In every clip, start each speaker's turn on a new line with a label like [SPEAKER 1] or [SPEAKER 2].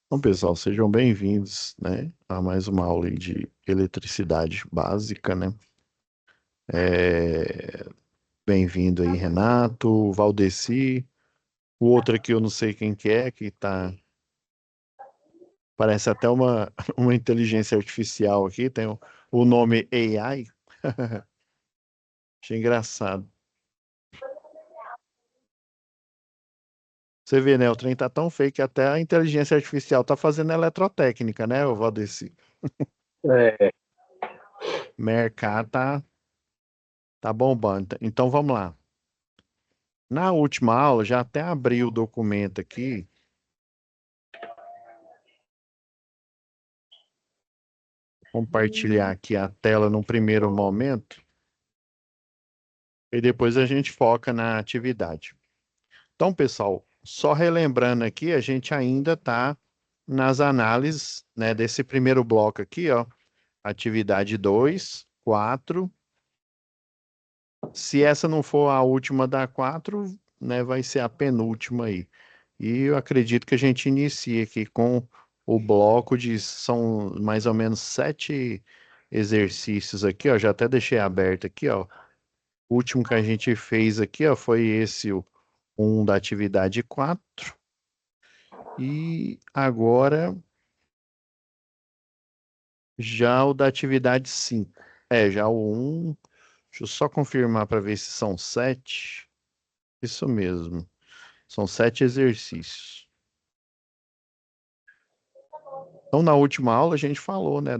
[SPEAKER 1] Bom, pessoal, sejam bem-vindos, né, a mais uma aula aí de eletricidade básica, né? É, Bem-vindo aí, Renato, Valdeci, o outro aqui eu não sei quem que tá, parece até uma, uma inteligência artificial aqui, tem o nome AI, achei engraçado. Você vê, né, o trem tá tão feio que até a inteligência artificial tá fazendo eletrotécnica, né, o Valdeci?
[SPEAKER 2] É,
[SPEAKER 1] Mercado tá bombando. Então vamos lá. Na última aula, já até abri o documento aqui, compartilhar aqui a tela num primeiro momento, e depois a gente foca na atividade. Então, pessoal, só relembrando aqui, a gente ainda está nas análises, né, desse primeiro bloco aqui, ó, atividade 2, 4. Se essa não for a última da 4, né, vai ser a penúltima aí. E eu acredito que a gente inicia aqui com o bloco de, são mais ou menos 7 exercícios aqui, ó, já até deixei aberto aqui, ó. O último que a gente fez aqui, ó, foi esse, o um da atividade 4. E agora já o da atividade 5. Já o um. Deixa eu só confirmar para ver se são 7. Isso mesmo. São 7 exercícios. Então, na última aula, a gente falou, né,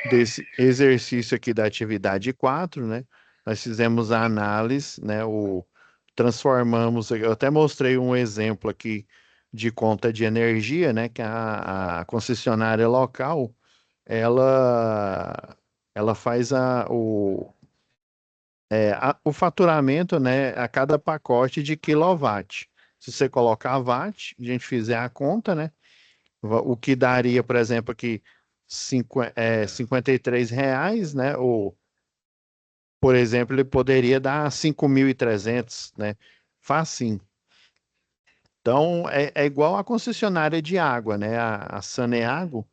[SPEAKER 1] desse exercício aqui da atividade 4, né? Nós fizemos a análise, né? Transformamos, eu até mostrei um exemplo aqui de conta de energia, né? Que a concessionária local, ela, ela faz o faturamento, né? A cada pacote de quilowatt. Se você colocar watt, a gente fizer a conta, né? O que daria, por exemplo, aqui R$ 53, né? Ou, por exemplo, ele poderia dar 5.300, né? Facinho. Então, é igual a concessionária de água, né? A Saneago,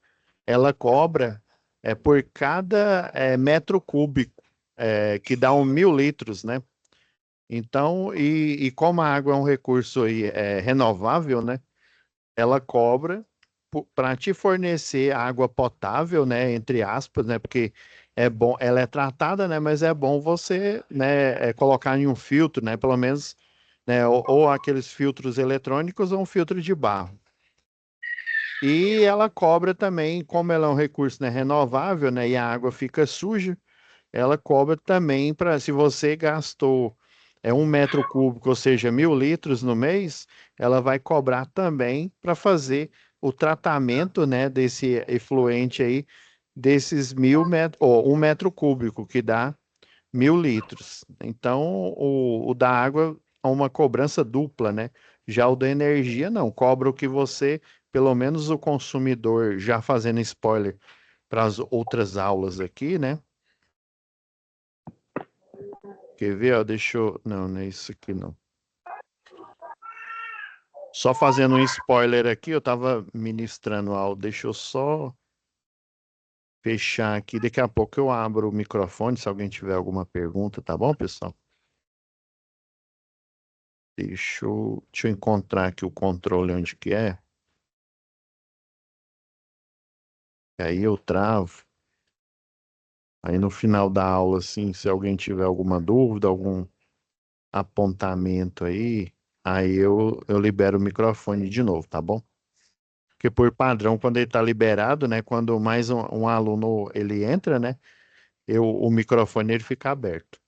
[SPEAKER 1] ela cobra por cada metro cúbico, que dá 1.000 litros, né? Então, e como a água é um recurso aí, renovável, né? Ela cobra para te fornecer água potável, né, entre aspas, né, porque é bom, ela é tratada, né, mas é bom você, né, colocar em um filtro, né, pelo menos, né, ou aqueles filtros eletrônicos ou um filtro de barro. E ela cobra também, como ela é um recurso, né, renovável, né, e a água fica suja, ela cobra também para, se você gastou 1 metro cúbico, ou seja, 1.000 litros no mês, ela vai cobrar também para fazer o tratamento, né, desse efluente aí, desses 1.000 metros, ou 1 metro cúbico, que dá 1.000 litros. Então, o da água é uma cobrança dupla, né? Já o da energia, não, cobra o que você, pelo menos o consumidor, já fazendo spoiler para as outras aulas aqui, né? Quer ver, ó? Deixa eu. Não, não é isso aqui, não. Só fazendo um spoiler aqui, eu tava ministrando algo. Deixa eu só fechar aqui. Daqui a pouco eu abro o microfone se alguém tiver alguma pergunta, tá bom, pessoal? Deixa eu encontrar aqui o controle onde que é. Aí eu travo. Aí no final da aula, assim, se alguém tiver alguma dúvida, algum apontamento aí eu libero o microfone de novo, tá bom? Porque por padrão, quando ele está liberado, né? Quando mais um aluno ele entra, né? O microfone ele fica aberto.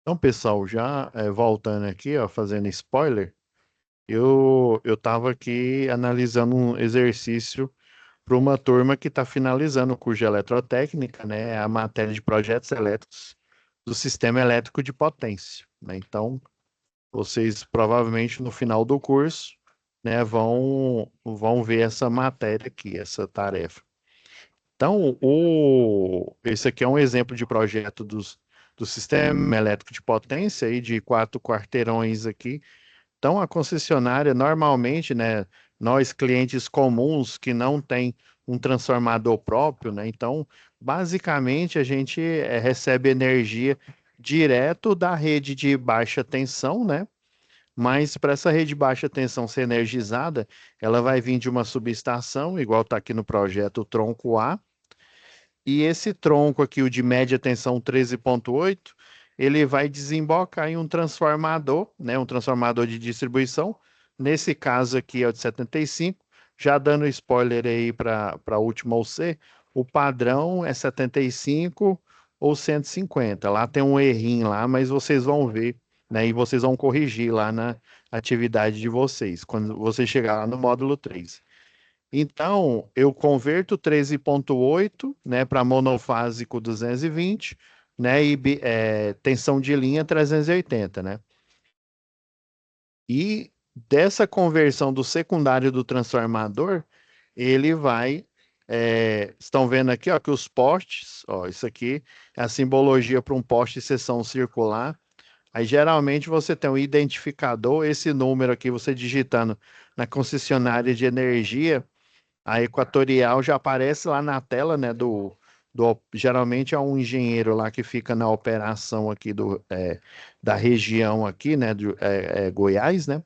[SPEAKER 1] Então, pessoal, já voltando aqui, ó, fazendo spoiler, eu estava aqui analisando um exercício para uma turma que está finalizando o curso de eletrotécnica, né? A matéria de projetos elétricos do sistema elétrico de potência, né? Então, vocês provavelmente no final do curso, né, vão ver essa matéria aqui, essa tarefa. Então, esse aqui é um exemplo de projeto do sistema elétrico de potência aí de 4 quarteirões aqui. Então, a concessionária, normalmente, né, nós clientes comuns que não tem um transformador próprio, né, então, basicamente, a gente recebe energia direto da rede de baixa tensão, né? Mas para essa rede de baixa tensão ser energizada, ela vai vir de uma subestação, igual está aqui no projeto o tronco A, e esse tronco aqui, o de média tensão 13,8, ele vai desembocar em um transformador, né, um transformador de distribuição. Nesse caso aqui é o de 75. Já dando spoiler aí para a última UC, o padrão é 75 ou 150. Lá tem um errinho lá, mas vocês vão ver, né, e vocês vão corrigir lá na atividade de vocês, quando você chegar lá no módulo 3. Então, eu converto 13,8, né, para monofásico 220, né, e tensão de linha 380, né? E dessa conversão do secundário do transformador, ele vai. Estão vendo aqui, ó, que os postes, ó, isso aqui é a simbologia para um poste de seção circular. Aí geralmente você tem um identificador, esse número aqui, você digitando na concessionária de energia. A Equatorial já aparece lá na tela, né, geralmente é um engenheiro lá que fica na operação aqui da região aqui, né, Goiás, né?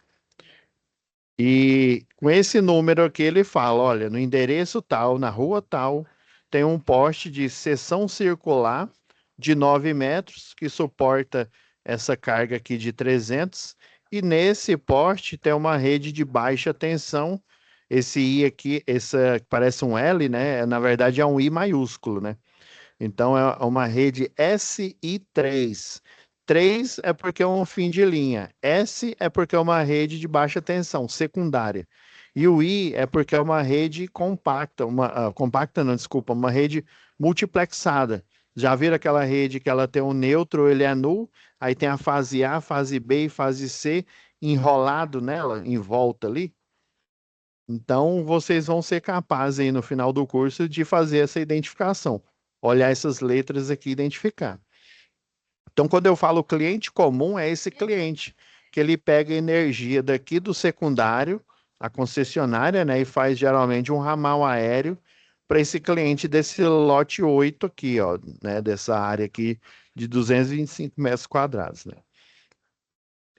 [SPEAKER 1] E com esse número aqui ele fala, olha, no endereço tal, na rua tal, tem um poste de seção circular de 9 metros que suporta essa carga aqui de 300, e nesse poste tem uma rede de baixa tensão. Esse I aqui, essa que parece um L, né? Na verdade é um I maiúsculo, né? Então é uma rede SI3. 3 é porque é um fim de linha. S é porque é uma rede de baixa tensão, secundária. E o I é porque é uma rede compacta, compacta não, desculpa, uma rede multiplexada. Já viram aquela rede que ela tem um neutro, ele é nulo, aí tem a fase A, fase B e fase C enrolado nela, em volta ali? Então, vocês vão ser capazes aí no final do curso de fazer essa identificação. Olhar essas letras aqui e identificar. Então, quando eu falo cliente comum, é esse cliente que ele pega energia daqui do secundário, a concessionária, né, e faz geralmente um ramal aéreo para esse cliente desse lote 8 aqui, ó, né, dessa área aqui de 225 metros quadrados, né?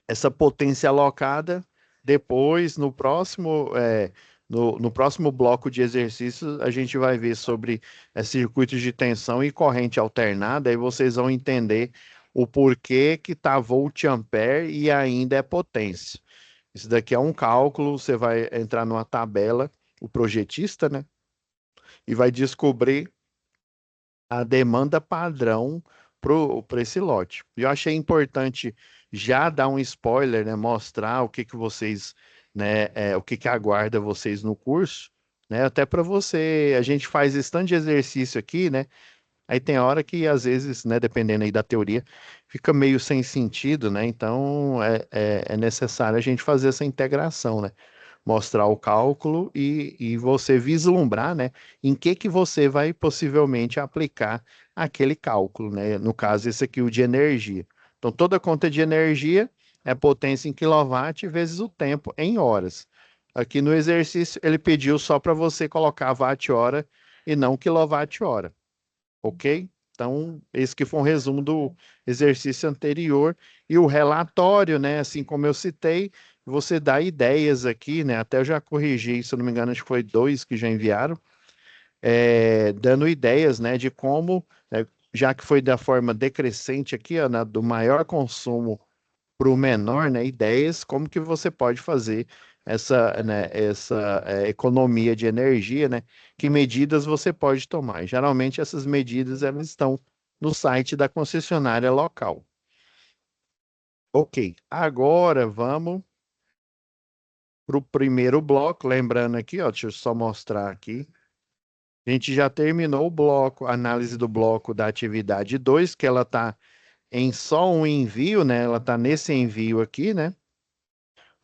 [SPEAKER 1] Essa potência alocada, depois, no próximo bloco de exercícios, a gente vai ver sobre circuitos de tensão e corrente alternada, aí vocês vão entender o porquê que está volt ampere e ainda é potência. Isso daqui é um cálculo, você vai entrar numa tabela, o projetista, né? E vai descobrir a demanda padrão para esse lote. E eu achei importante já dar um spoiler, né, mostrar o que que vocês, né, o que que aguarda vocês no curso, né, até para você, a gente faz esse tanto de exercício aqui, né, aí tem hora que às vezes, né, dependendo aí da teoria, fica meio sem sentido, né, então é necessário a gente fazer essa integração, né, mostrar o cálculo e você vislumbrar, né, em que você vai possivelmente aplicar aquele cálculo, né? No caso, esse aqui, o de energia. Então, toda conta de energia é potência em quilowatt vezes o tempo em horas. Aqui no exercício, ele pediu só para você colocar watt-hora e não quilowatt-hora, ok? Então, esse que foi um resumo do exercício anterior e o relatório, né? Assim como eu citei, você dá ideias aqui, né? Até eu já corrigi, se eu não me engano, acho que foi dois que já enviaram, dando ideias, né? De como, né, já que foi da forma decrescente aqui, ó, do maior consumo para o menor, né? Ideias como que você pode fazer essa economia de energia, né? Que medidas você pode tomar? Geralmente essas medidas elas estão no site da concessionária local. Ok, agora vamos para o primeiro bloco. Lembrando aqui, ó, deixa eu só mostrar aqui. A gente já terminou o bloco, a análise do bloco da atividade 2, que ela está em só um envio, né? Ela está nesse envio aqui, né?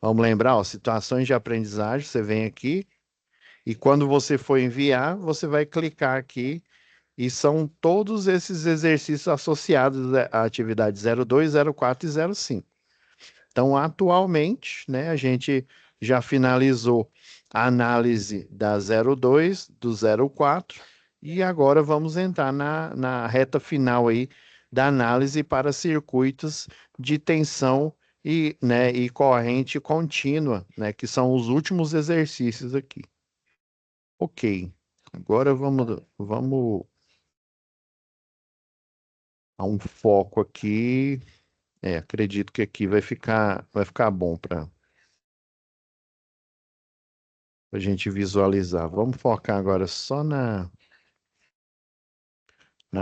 [SPEAKER 1] Vamos lembrar, ó, situações de aprendizagem, você vem aqui e quando você for enviar, você vai clicar aqui e são todos esses exercícios associados à atividade 02, 04 e 05. Então, atualmente, né, a gente já finalizou a análise da 02, do 04, e agora vamos entrar na reta final aí da análise para circuitos de tensão e, né, e corrente contínua, né, que são os últimos exercícios aqui. Ok, agora vamos a um foco aqui. Acredito que aqui vai ficar bom para a gente visualizar. Vamos focar agora só na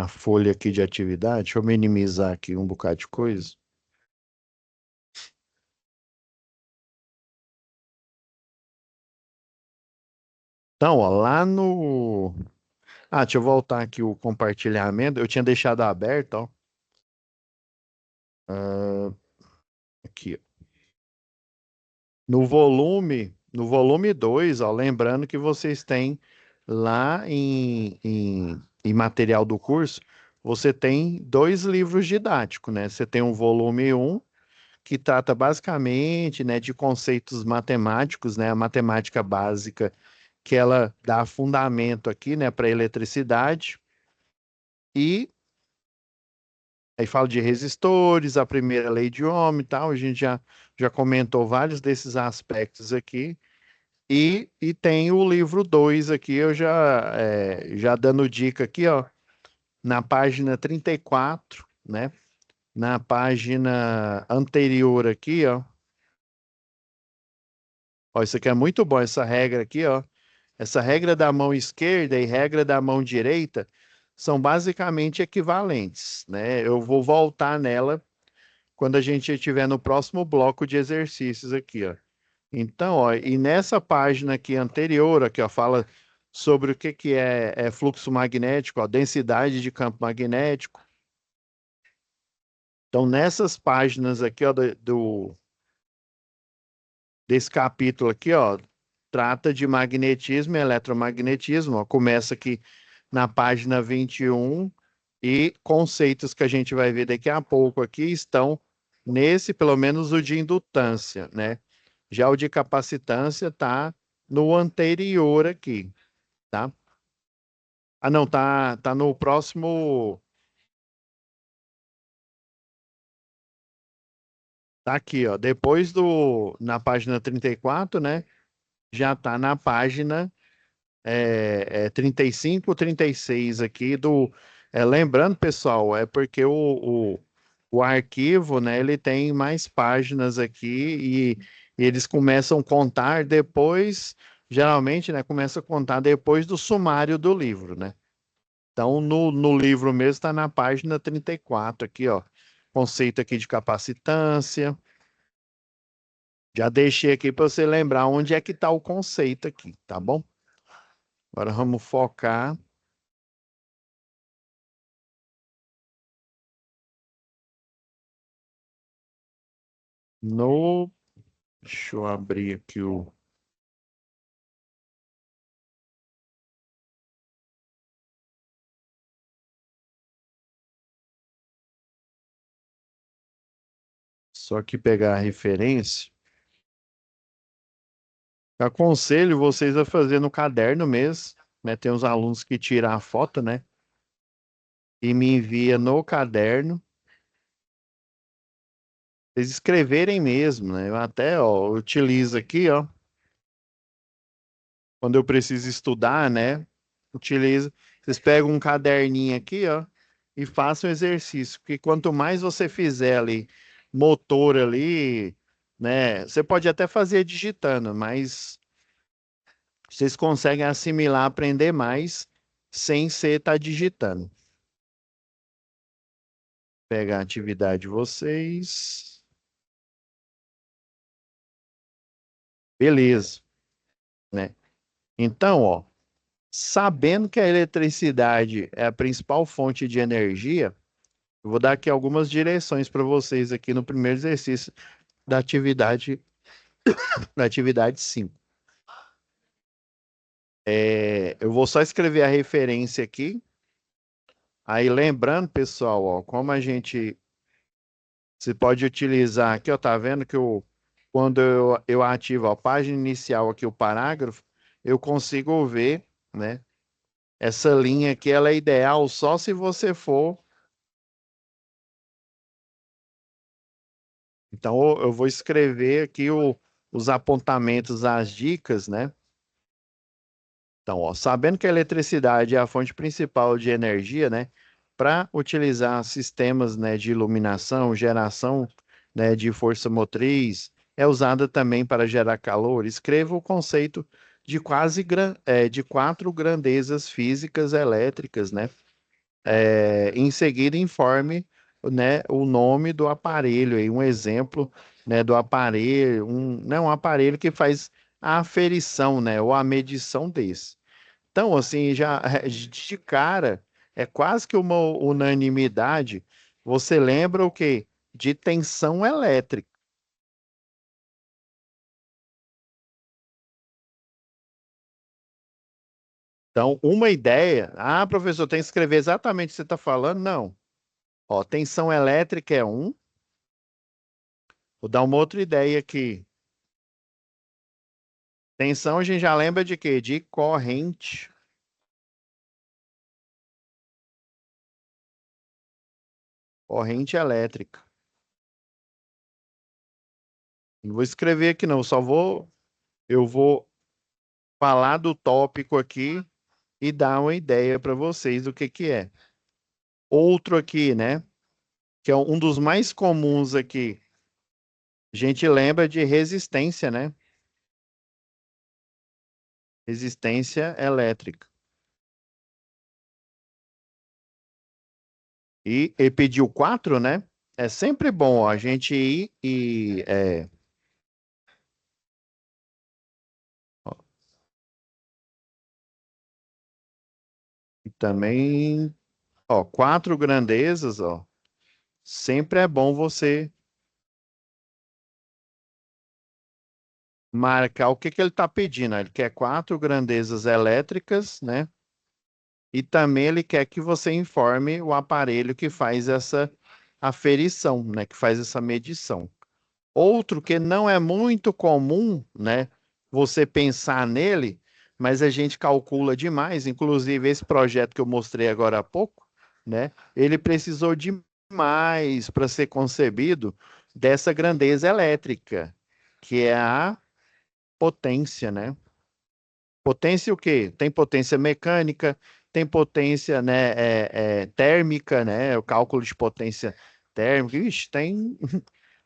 [SPEAKER 1] folha aqui de atividade. Deixa eu minimizar aqui um bocado de coisa. Então, ó, lá no. Deixa eu voltar aqui o compartilhamento. Eu tinha deixado aberto, ó. Ah, aqui, ó. No volume 2, ó, lembrando que vocês têm lá em material do curso, você tem dois livros didáticos, né? Você tem o volume um que trata basicamente, né, de conceitos matemáticos, né? A matemática básica, que ela dá fundamento aqui, né, para eletricidade. E aí fala de resistores, a primeira lei de Ohm e tal. A gente já comentou vários desses aspectos aqui. E tem o livro 2 aqui, eu já dando dica aqui, ó, na página 34, né? Na página anterior aqui, ó, isso aqui é muito bom, essa regra aqui, ó. Essa regra da mão esquerda e regra da mão direita são basicamente equivalentes, né? Eu vou voltar nela quando a gente estiver no próximo bloco de exercícios aqui, ó. Então, ó, e nessa página aqui anterior, aqui, ó, fala sobre o que que é fluxo magnético, ó, densidade de campo magnético. Então, nessas páginas aqui, ó, desse capítulo aqui, ó, trata de magnetismo e eletromagnetismo, ó, começa aqui na página 21 e conceitos que a gente vai ver daqui a pouco aqui estão nesse, pelo menos o de indutância, né? Já o de capacitância está no anterior aqui, tá? Ah, não, tá no próximo. Tá aqui, ó. Depois na página 34, né? Já tá na página 35, 36 aqui lembrando, pessoal, é porque o arquivo, né? Ele tem mais páginas aqui e eles começam a contar depois, geralmente, né? Começa a contar depois do sumário do livro, né? Então, no livro mesmo está na página 34 aqui, ó. Conceito aqui de capacitância. Já deixei aqui para você lembrar onde é que está o conceito aqui, tá bom? Agora vamos focar no. Deixa eu abrir aqui o. Só que pegar a referência. Aconselho vocês a fazer no caderno mesmo, né? Tem uns alunos que tiram a foto, né? E me envia no caderno. Vocês escreverem mesmo, né? Eu até, ó, utilizo aqui, ó. Quando eu preciso estudar, né? Utilizo. Vocês pegam um caderninho aqui, ó, e façam exercício, porque quanto mais você fizer ali, motor ali, né? Você pode até fazer digitando, mas vocês conseguem assimilar, aprender mais sem ser estar digitando. Pegar a atividade de vocês. Beleza, né? Então, ó, sabendo que a eletricidade é a principal fonte de energia, eu vou dar aqui algumas direções para vocês aqui no primeiro exercício da atividade 5. Eu vou só escrever a referência aqui. Aí lembrando, pessoal, ó, como a gente Você pode utilizar aqui, ó, tá vendo que quando eu ativo a página inicial aqui, o parágrafo, eu consigo ver, né? Essa linha aqui, ela é ideal só se você for. Então, eu vou escrever aqui os apontamentos, as dicas, né? Então, ó, sabendo que a eletricidade é a fonte principal de energia, né, para utilizar sistemas, né, de iluminação, geração, né, de força motriz, é usada também para gerar calor. Escreva o conceito de de quatro grandezas físicas elétricas, né? Em seguida, informe, né, o nome do aparelho, aí, um exemplo, né, do aparelho, um aparelho que faz a aferição, né, ou a medição desse. Então, assim, já de cara, é quase que uma unanimidade. Você lembra o quê? De tensão elétrica. Então, uma ideia. Ah, professor, tem que escrever exatamente o que você está falando? Não. Ó, tensão elétrica é um. Vou dar uma outra ideia aqui. Tensão a gente já lembra de quê? De corrente. Corrente elétrica. Não vou escrever aqui, não. Eu vou falar do tópico aqui e dar uma ideia para vocês do que é. Outro aqui, né? Que é um dos mais comuns aqui. A gente lembra de resistência, né? Resistência elétrica. E pediu quatro, né? É sempre bom a gente ir ó, e também, ó, quatro grandezas, ó. Sempre é bom você marcar o que que ele está pedindo. Ele quer quatro grandezas elétricas, né? E também ele quer que você informe o aparelho que faz essa aferição, né? Que faz essa medição. Outro que não é muito comum, né? Você pensar nele, mas a gente calcula demais. Inclusive, esse projeto que eu mostrei agora há pouco, né? Ele precisou demais para ser concebido dessa grandeza elétrica, que é a potência, né? Potência o quê? Tem potência mecânica, tem potência, né, térmica, né? O cálculo de potência térmica. Ixi, tem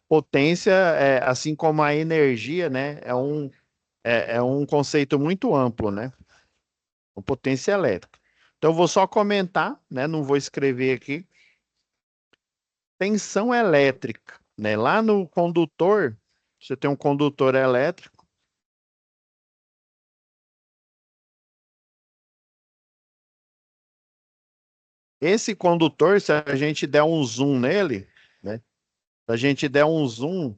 [SPEAKER 1] potência, assim como a energia, né? É um conceito muito amplo, né? O potência elétrica. Então, eu vou só comentar, né? Não vou escrever aqui. Tensão elétrica, né? Lá no condutor, você tem um condutor elétrico. Esse condutor, se a gente der um zoom nele, né? Se a gente der um zoom,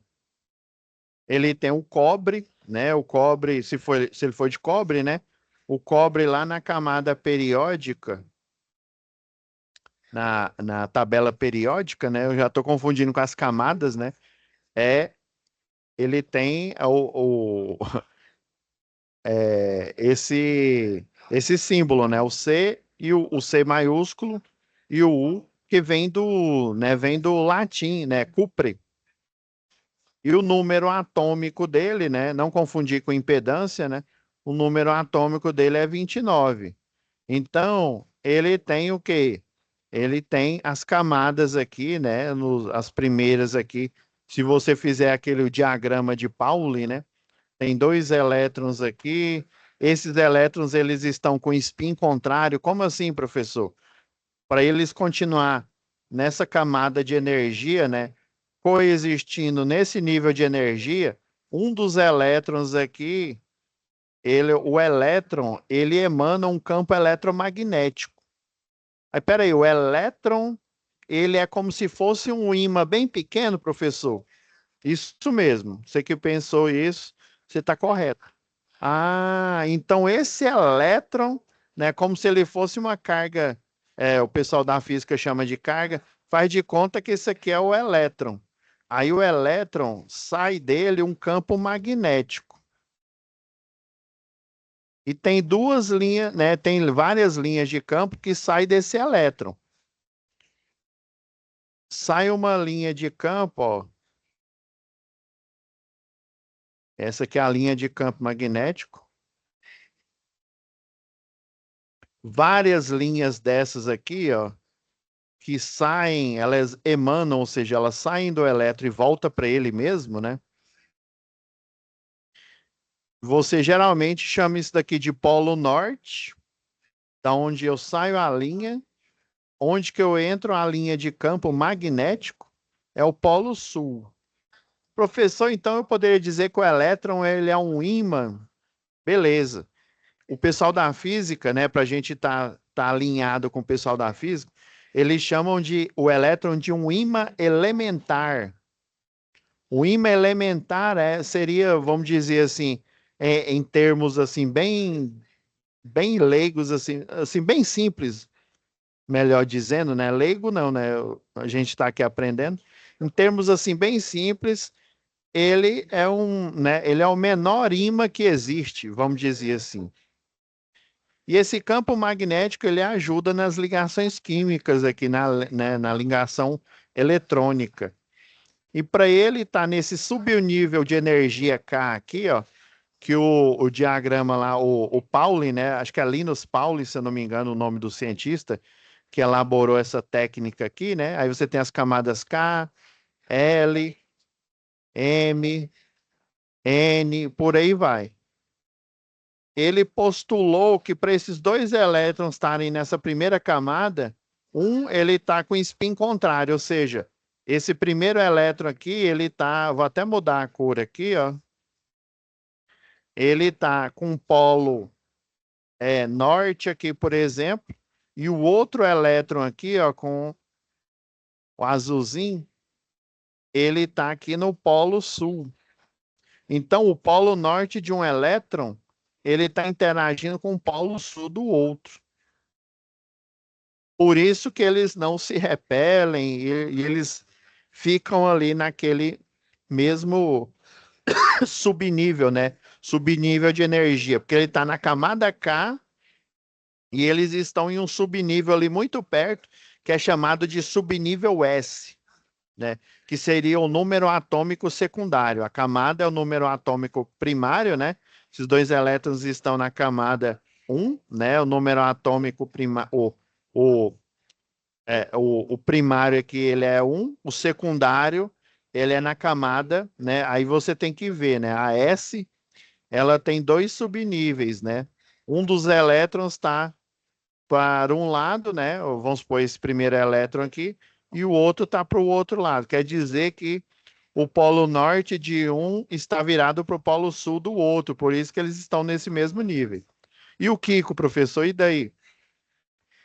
[SPEAKER 1] ele tem o cobre, né? O cobre, se ele for de cobre, né? O cobre lá na camada periódica, na tabela periódica, né? Eu já estou confundindo com as camadas, né? É, ele tem esse símbolo, né? O C e o C maiúsculo e o U, que vem do latim, né? Cupre. E o número atômico dele, né? Não confundir com impedância, né? O número atômico dele é 29. Então, ele tem o quê? Ele tem as camadas aqui, né? As primeiras aqui. Se você fizer aquele diagrama de Pauli, né? Tem dois elétrons aqui. Esses elétrons, eles estão com spin contrário. Como assim, professor? Para eles continuar nessa camada de energia, né? Coexistindo nesse nível de energia, um dos elétrons aqui, o elétron, ele emana um campo eletromagnético. Aí, peraí, o elétron, ele é como se fosse um ímã bem pequeno, professor? Isso mesmo. Você que pensou isso, você está correto. Ah, então esse elétron, né, como se ele fosse uma carga, o pessoal da física chama de carga, faz de conta que esse aqui é o elétron. Aí o elétron sai dele um campo magnético. E tem duas linhas, né? Tem várias linhas de campo que saem desse elétron. Sai uma linha de campo, ó. Essa aqui é a linha de campo magnético. Várias linhas dessas aqui, ó, que saem, elas emanam, ou seja, elas saem do elétron e volta para ele mesmo, né? Você geralmente chama isso daqui de polo norte, da onde eu saio a linha, onde que eu entro a linha de campo magnético é o polo sul. Professor, então eu poderia dizer que o elétron ele é um ímã. Beleza. O pessoal da física, né, para a gente tá alinhado com o pessoal da física, eles chamam de o elétron de um ímã elementar. O ímã elementar seria, vamos dizer assim, em termos assim bem leigos, assim bem simples, melhor dizendo, né? Leigo não, né? A gente está aqui aprendendo. Em termos assim bem simples, ele é né? Ele é o menor ímã que existe, vamos dizer assim. E esse campo magnético ele ajuda nas ligações químicas aqui né, na ligação eletrônica. E para ele estar nesse subnível de energia K aqui, ó, que o diagrama lá, o Pauli, né? Acho que é Linus Pauling, se eu não me engano, o nome do cientista que elaborou essa técnica aqui, né? Aí você tem as camadas K, L, M, N, por aí vai. Ele postulou que para esses dois elétrons estarem nessa primeira camada, ele está com spin contrário, ou seja, esse primeiro elétron aqui, ele tá, vou até mudar a cor aqui, ó. Ele tá com polo norte aqui, por exemplo, e o outro elétron aqui, ó, com o azulzinho, ele tá aqui no polo sul. Então, o polo norte de um elétron, ele está interagindo com o polo sul do outro. Por isso que eles não se repelem e eles ficam ali naquele mesmo subnível, né? Subnível de energia, porque ele está na camada K e eles estão em um subnível ali muito perto, que é chamado de subnível S, né? Que seria o número atômico secundário. A camada é o número atômico primário, né? Esses dois elétrons estão na camada 1, né? O número atômico primário, o primário aqui ele é 1, o secundário ele é na camada, né? Aí você tem que ver, né? A S ela tem dois subníveis, né? Um dos elétrons está para um lado, né? Vamos supor esse primeiro elétron aqui, e o outro está para o outro lado. Quer dizer que o polo norte de um está virado para o polo sul do outro, por isso que eles estão nesse mesmo nível. E o Kiko, professor, e daí?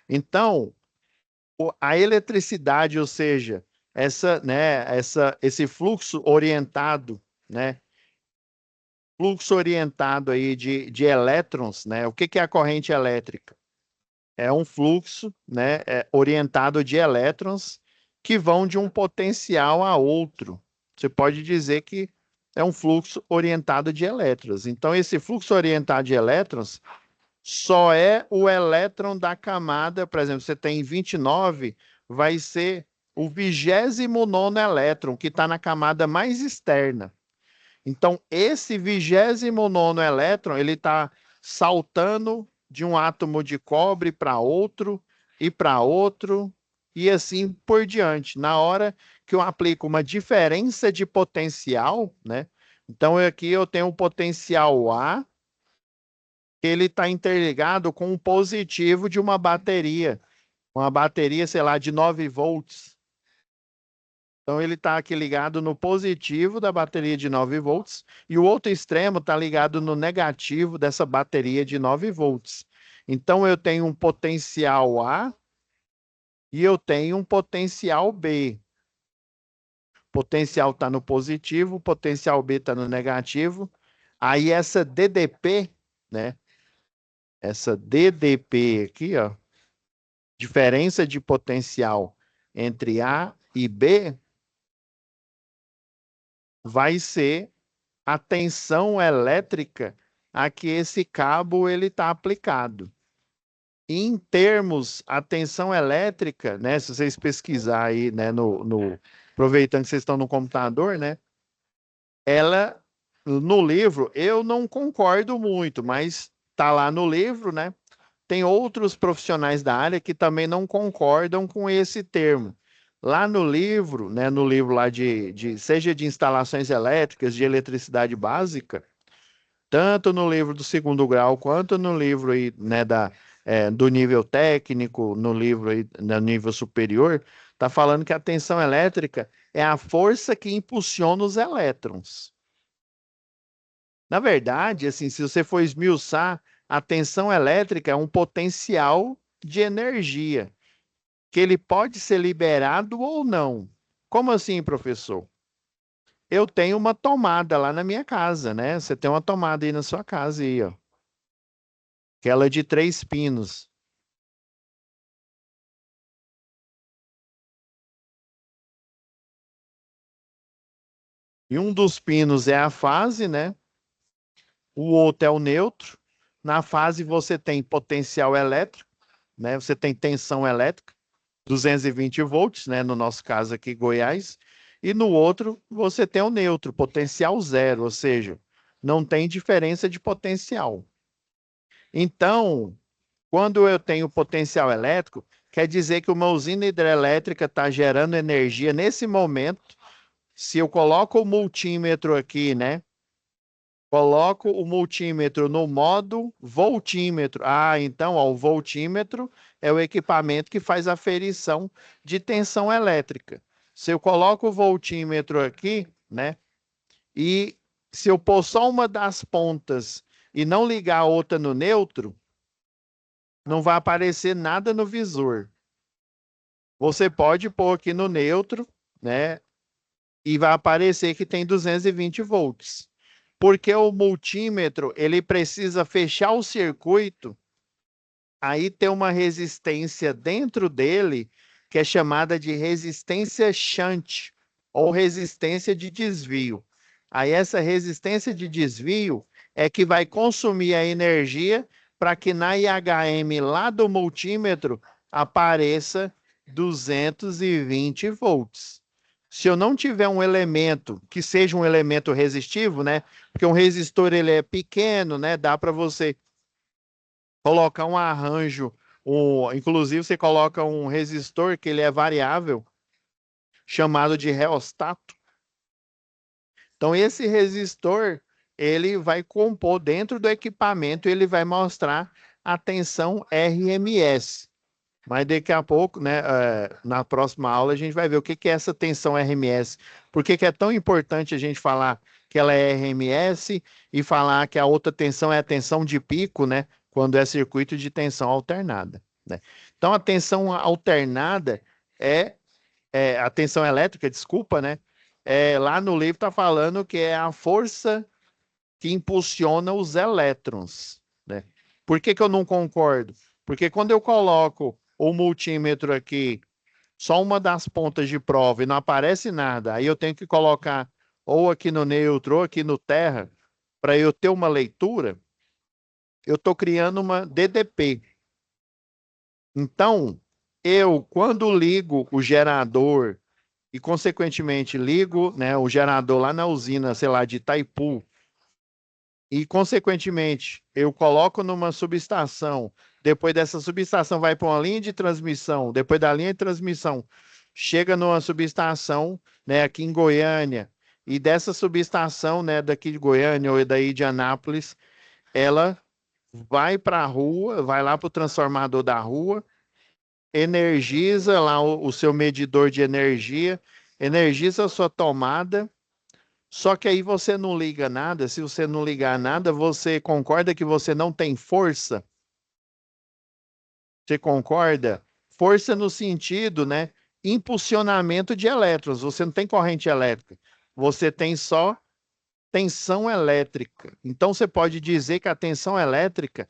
[SPEAKER 1] Então, a eletricidade, ou seja, esse fluxo orientado, né? Fluxo orientado aí de elétrons, né? O que que é a corrente elétrica? É um fluxo, né, orientado de elétrons que vão de um potencial a outro. Você pode dizer que é um fluxo orientado de elétrons. Então, esse fluxo orientado de elétrons só é o elétron da camada, por exemplo, você tem 29, vai ser o 29º elétron, que está na camada mais externa. Então, esse 29º elétron, ele está saltando de um átomo de cobre para outro, e para outro, e assim por diante. Na hora que eu aplico uma diferença de potencial, né? Então, aqui eu tenho o potencial A, ele está interligado com o positivo de uma bateria, sei lá, de 9 volts. Então ele está aqui ligado no positivo da bateria de 9 volts e o outro extremo está ligado no negativo dessa bateria de 9 volts. Então eu tenho um potencial A e eu tenho um potencial B. O potencial está no positivo, o potencial B está no negativo. Aí essa DDP, né? Essa DDP aqui, ó, diferença de potencial entre A e B, vai ser a tensão elétrica a que esse cabo ele está aplicado. Em termos, a tensão elétrica, né, se vocês pesquisar aí, né, aproveitando que vocês estão no computador, né, ela, no livro, eu não concordo muito, mas tá lá no livro, né, tem outros profissionais da área que também não concordam com esse termo. Lá no livro, né, no livro lá seja de instalações elétricas, de eletricidade básica, tanto no livro do segundo grau quanto no livro aí, né, do nível técnico, no livro aí, no nível superior, está falando que a tensão elétrica é a força que impulsiona os elétrons. Na verdade, assim, se você for esmiuçar, a tensão elétrica é um potencial de energia, que ele pode ser liberado ou não. Como assim, professor? Eu tenho uma tomada lá na minha casa, né? Você tem uma tomada aí na sua casa aí, ó. Aquela de 3 pinos. E um dos pinos é a fase, né? O outro é o neutro. Na fase você tem potencial elétrico, né? Você tem tensão elétrica, 220 volts, né? No nosso caso aqui, Goiás. E no outro você tem o neutro, potencial zero, ou seja, não tem diferença de potencial. Então, quando eu tenho potencial elétrico, quer dizer que uma usina hidrelétrica está gerando energia nesse momento. Se eu coloco o multímetro aqui, né? Coloco o multímetro no modo voltímetro. Ah, então, ó, o voltímetro é o equipamento que faz a aferição de tensão elétrica. Se eu coloco o voltímetro aqui, né? E se eu pôr só uma das pontas e não ligar a outra no neutro, não vai aparecer nada no visor. Você pode pôr aqui no neutro, né? E vai aparecer que tem 220 volts. Porque o multímetro, ele precisa fechar o circuito, aí tem uma resistência dentro dele que é chamada de resistência shunt ou resistência de desvio. Aí essa resistência de desvio é que vai consumir a energia para que na IHM lá do multímetro apareça 220 volts. Se eu não tiver um elemento que seja um elemento resistivo, né? Porque um resistor ele é pequeno, né? Dá para você colocar um arranjo, inclusive você coloca um resistor que ele é variável, chamado de reostato. Então esse resistor, ele vai compor dentro do equipamento, ele vai mostrar a tensão RMS. Mas daqui a pouco, né, na próxima aula, a gente vai ver o que que é essa tensão RMS. Por que que é tão importante a gente falar que ela é RMS e falar que a outra tensão é a tensão de pico, né, quando é circuito de tensão alternada, né? Então, a tensão alternada a tensão elétrica, desculpa, né? Lá no livro está falando que é a força que impulsiona os elétrons, né? Por que que eu não concordo? Porque quando eu coloco o multímetro aqui, só uma das pontas de prova e não aparece nada, aí eu tenho que colocar ou aqui no neutro ou aqui no terra para eu ter uma leitura, eu estou criando uma DDP. Então, eu, quando ligo o gerador e, consequentemente, ligo, né, o gerador lá na usina, sei lá, de Itaipu, e, consequentemente, eu coloco numa subestação, depois dessa subestação vai para uma linha de transmissão, depois da linha de transmissão chega numa subestação, né, aqui em Goiânia, e dessa subestação, né, daqui de Goiânia ou daí de Anápolis, ela vai para a rua, vai lá para o transformador da rua, energiza lá o seu medidor de energia, energiza a sua tomada. Só que aí você não liga nada. Se você não ligar nada, você concorda que você não tem força? Você concorda? Força no sentido, né? Impulsionamento de elétrons. Você não tem corrente elétrica. Você tem só tensão elétrica. Então você pode dizer que a tensão elétrica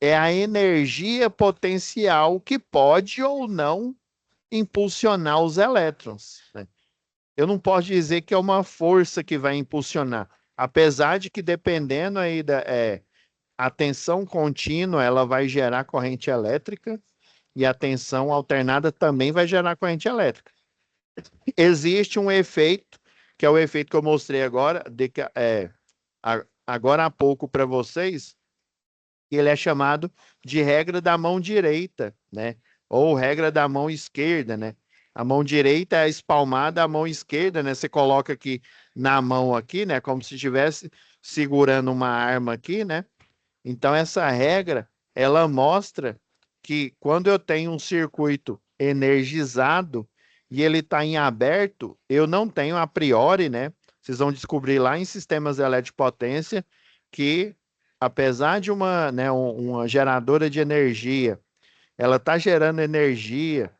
[SPEAKER 1] é a energia potencial que pode ou não impulsionar os elétrons, né? eu não posso dizer que é uma força que vai impulsionar, apesar de que dependendo aí a tensão contínua, ela vai gerar corrente elétrica e a tensão alternada também vai gerar corrente elétrica. Existe um efeito, que é o efeito que eu mostrei agora, agora há pouco para vocês, que ele é chamado de regra da mão direita, né? Ou regra da mão esquerda, né? A mão direita é espalmada, a mão esquerda, né? Você coloca aqui na mão aqui, né? Como se estivesse segurando uma arma aqui, né? Então essa regra, ela mostra que quando eu tenho um circuito energizado e ele está em aberto, eu não tenho a priori, né? Vocês vão descobrir lá em sistemas elétricos de potência que, apesar de uma geradora de energia, ela está gerando energia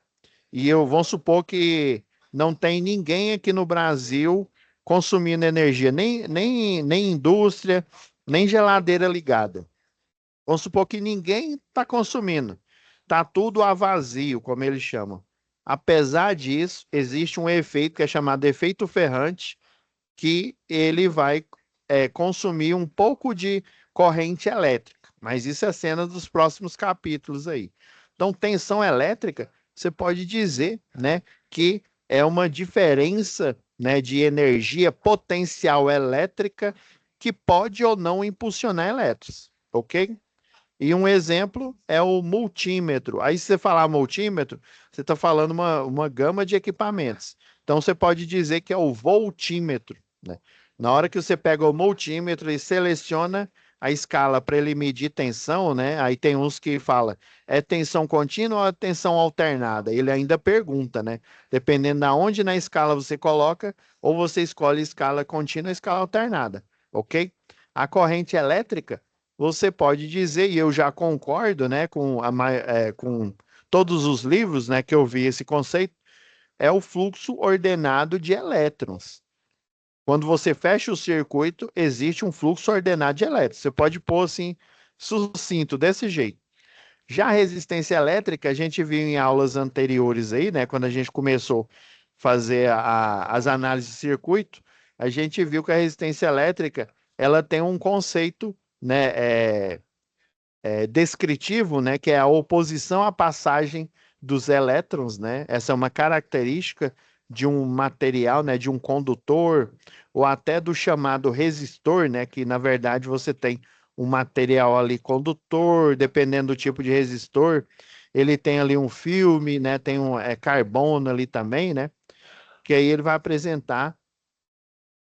[SPEAKER 1] e vamos supor que não tem ninguém aqui no Brasil consumindo energia, nem indústria, nem geladeira ligada. Vamos supor que ninguém está consumindo. Está tudo a vazio, como eles chamam. Apesar disso, existe um efeito que é chamado efeito Ferrante, que ele vai consumir um pouco de corrente elétrica. Mas isso é cena dos próximos capítulos aí. Então, tensão elétrica, você pode dizer, né, que é uma diferença, né, de energia potencial elétrica que pode ou não impulsionar elétrons, ok? E um exemplo é o multímetro. Aí, se você falar multímetro, você está falando uma gama de equipamentos. Então, você pode dizer que é o voltímetro, né? Na hora que você pega o multímetro e seleciona a escala para ele medir tensão, né? Aí tem uns que fala, é tensão contínua ou é tensão alternada? Ele ainda pergunta, né? Dependendo de onde na escala você coloca, ou você escolhe escala contínua ou escala alternada, ok? A corrente elétrica você pode dizer, e eu já concordo, né, com todos os livros, né, que eu vi esse conceito, é o fluxo ordenado de elétrons. Quando você fecha o circuito, existe um fluxo ordenado de elétrons. Você pode pôr assim, sucinto, desse jeito. Já a resistência elétrica, a gente viu em aulas anteriores aí, né, quando a gente começou a fazer as análises de circuito, a gente viu que a resistência elétrica, ela tem um conceito, né, descritivo, né, que é a oposição à passagem dos elétrons, né? Essa é uma característica de um material, né, de um condutor, ou até do chamado resistor, né, que na verdade você tem um material ali condutor, dependendo do tipo de resistor, ele tem ali um filme, né, tem um carbono ali também, né, que aí ele vai apresentar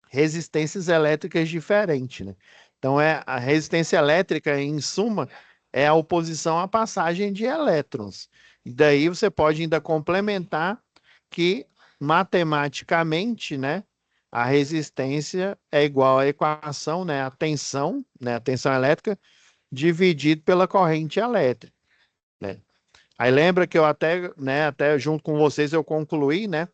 [SPEAKER 1] resistências elétricas diferentes, né? Então, a resistência elétrica, em suma, é a oposição à passagem de elétrons. E daí você pode ainda complementar que, matematicamente, né, a resistência é igual à equação, né, a tensão elétrica, dividido pela corrente elétrica, né? Aí lembra que eu até junto com vocês eu concluí, né?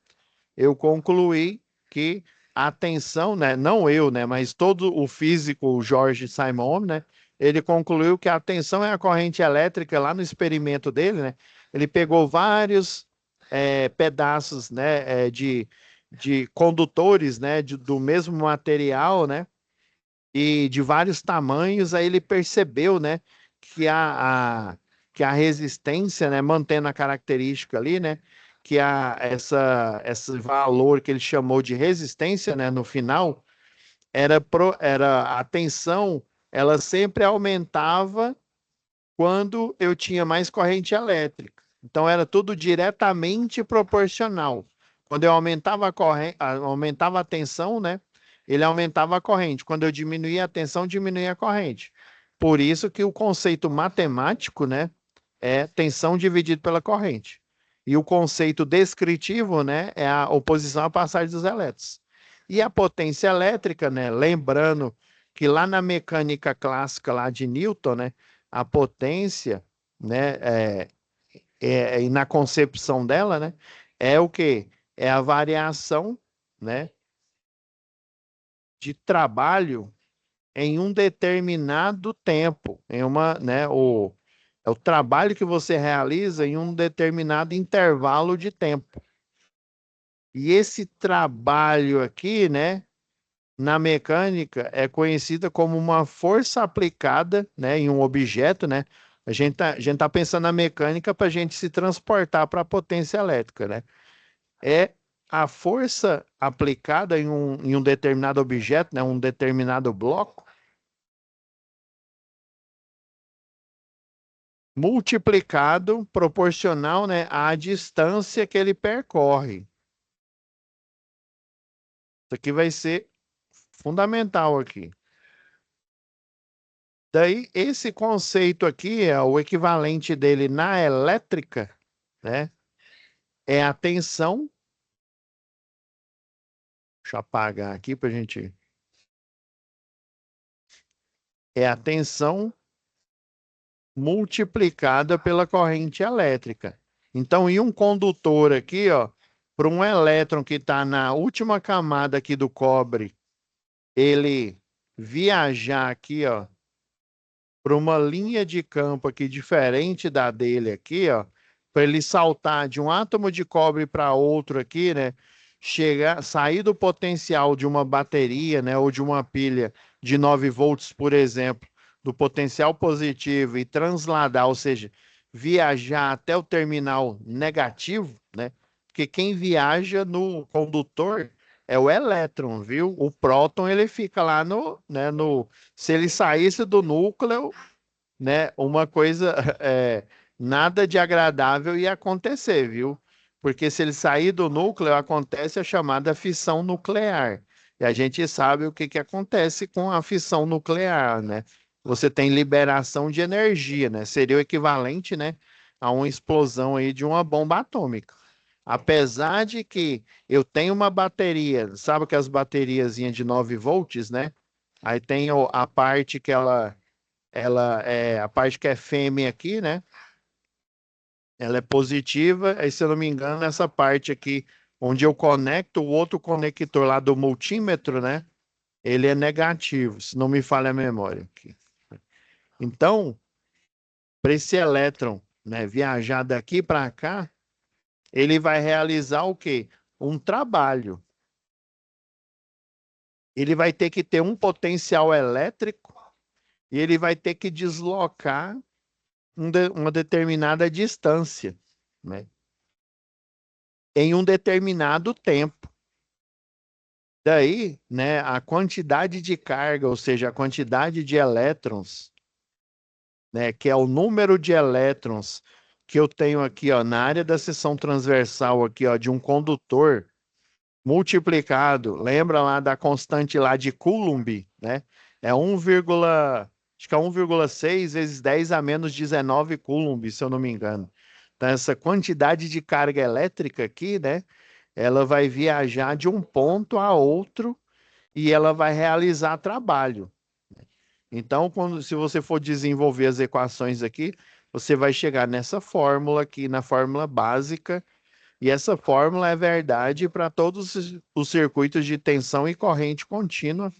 [SPEAKER 1] Eu concluí que a tensão, né, não eu, né, mas todo o físico, o George Simon, né, ele concluiu que a tensão é a corrente elétrica lá no experimento dele, né, ele pegou vários pedaços, né, de condutores, né, do mesmo material, né, e de vários tamanhos, aí ele percebeu, né, que que a resistência, né, mantendo a característica ali, né, que esse valor que ele chamou de resistência, né, no final, era a tensão, ela sempre aumentava quando eu tinha mais corrente elétrica. Então era tudo diretamente proporcional. Quando eu aumentava a corrente, aumentava a tensão, né? Ele aumentava a corrente. Quando eu diminuía a tensão, diminuía a corrente. Por isso que o conceito matemático, né, é tensão dividido pela corrente. E o conceito descritivo, né, é a oposição à passagem dos elétrons. E a potência elétrica, né, lembrando que lá na mecânica clássica lá de Newton, né, a potência, né, e na concepção dela, né, é o quê? É a variação, né, de trabalho em um determinado tempo, é o trabalho que você realiza em um determinado intervalo de tempo. E esse trabalho aqui, né, na mecânica é conhecida como uma força aplicada, né, em um objeto, né? A gente tá pensando na mecânica para a gente se transportar para a potência elétrica, né? É a força aplicada em um determinado objeto, né, um determinado bloco, multiplicado proporcional, né, à distância que ele percorre. Isso aqui vai ser fundamental aqui. Daí, esse conceito aqui é o equivalente dele na elétrica, né? É a tensão. Deixa eu apagar aqui para a gente. É a tensão multiplicada pela corrente elétrica. Então, em um condutor aqui, ó, para um elétron que está na última camada aqui do cobre, ele viajar aqui, ó, para uma linha de campo aqui diferente da dele aqui, ó, para ele saltar de um átomo de cobre para outro aqui, né? Chegar, sair do potencial de uma bateria, né, ou de uma pilha de 9 volts, por exemplo, do potencial positivo e transladar, ou seja, viajar até o terminal negativo, né? Porque quem viaja no condutor é o elétron, viu? O próton ele fica lá no, se ele saísse do núcleo, né? Uma coisa nada de agradável ia acontecer, viu? Porque se ele sair do núcleo, acontece a chamada fissão nuclear. E a gente sabe o que que acontece com a fissão nuclear, né? Você tem liberação de energia, né? Seria o equivalente, né, a uma explosão aí de uma bomba atômica. Apesar de que eu tenho uma bateria, sabe que as bateriazinhas de 9 volts, né? Aí tem a parte que ela é a parte que é fêmea aqui, né? Ela é positiva, aí se eu não me engano, essa parte aqui onde eu conecto o outro conector lá do multímetro, né? Ele é negativo, se não me falha a memória aqui. Então, para esse elétron, né, viajar daqui para cá, ele vai realizar o quê? Um trabalho. Ele vai ter que ter um potencial elétrico e ele vai ter que deslocar uma determinada distância, né? Em um determinado tempo. Daí, né, a quantidade de carga, ou seja, a quantidade de elétrons, né, que é o número de elétrons que eu tenho aqui, ó, na área da seção transversal aqui, ó, de um condutor multiplicado, lembra lá da constante lá de Coulomb, né? É 1, acho que é 1,6 vezes 10 a menos 19 Coulomb, se eu não me engano. Então, essa quantidade de carga elétrica aqui, né? Ela vai viajar de um ponto a outro e ela vai realizar trabalho. Então, se você for desenvolver as equações aqui, você vai chegar nessa fórmula aqui, na fórmula básica, e essa fórmula é verdade para todos os circuitos de tensão e corrente contínua.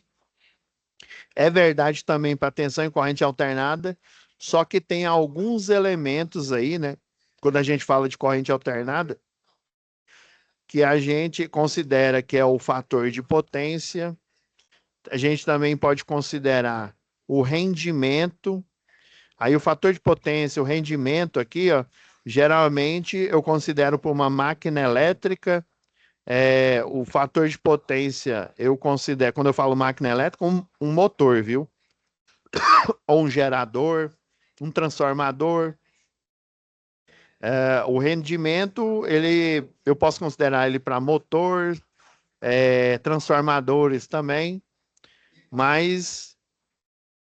[SPEAKER 1] É verdade também para tensão e corrente alternada, só que tem alguns elementos aí, né? Quando a gente fala de corrente alternada, que a gente considera que é o fator de potência. A gente também pode considerar o rendimento. Aí o fator de potência, o rendimento aqui, ó, geralmente eu considero para uma máquina elétrica, o fator de potência eu considero, quando eu falo máquina elétrica, um motor, viu? Ou um gerador, um transformador. O rendimento, eu posso considerar ele para motor, transformadores também, mas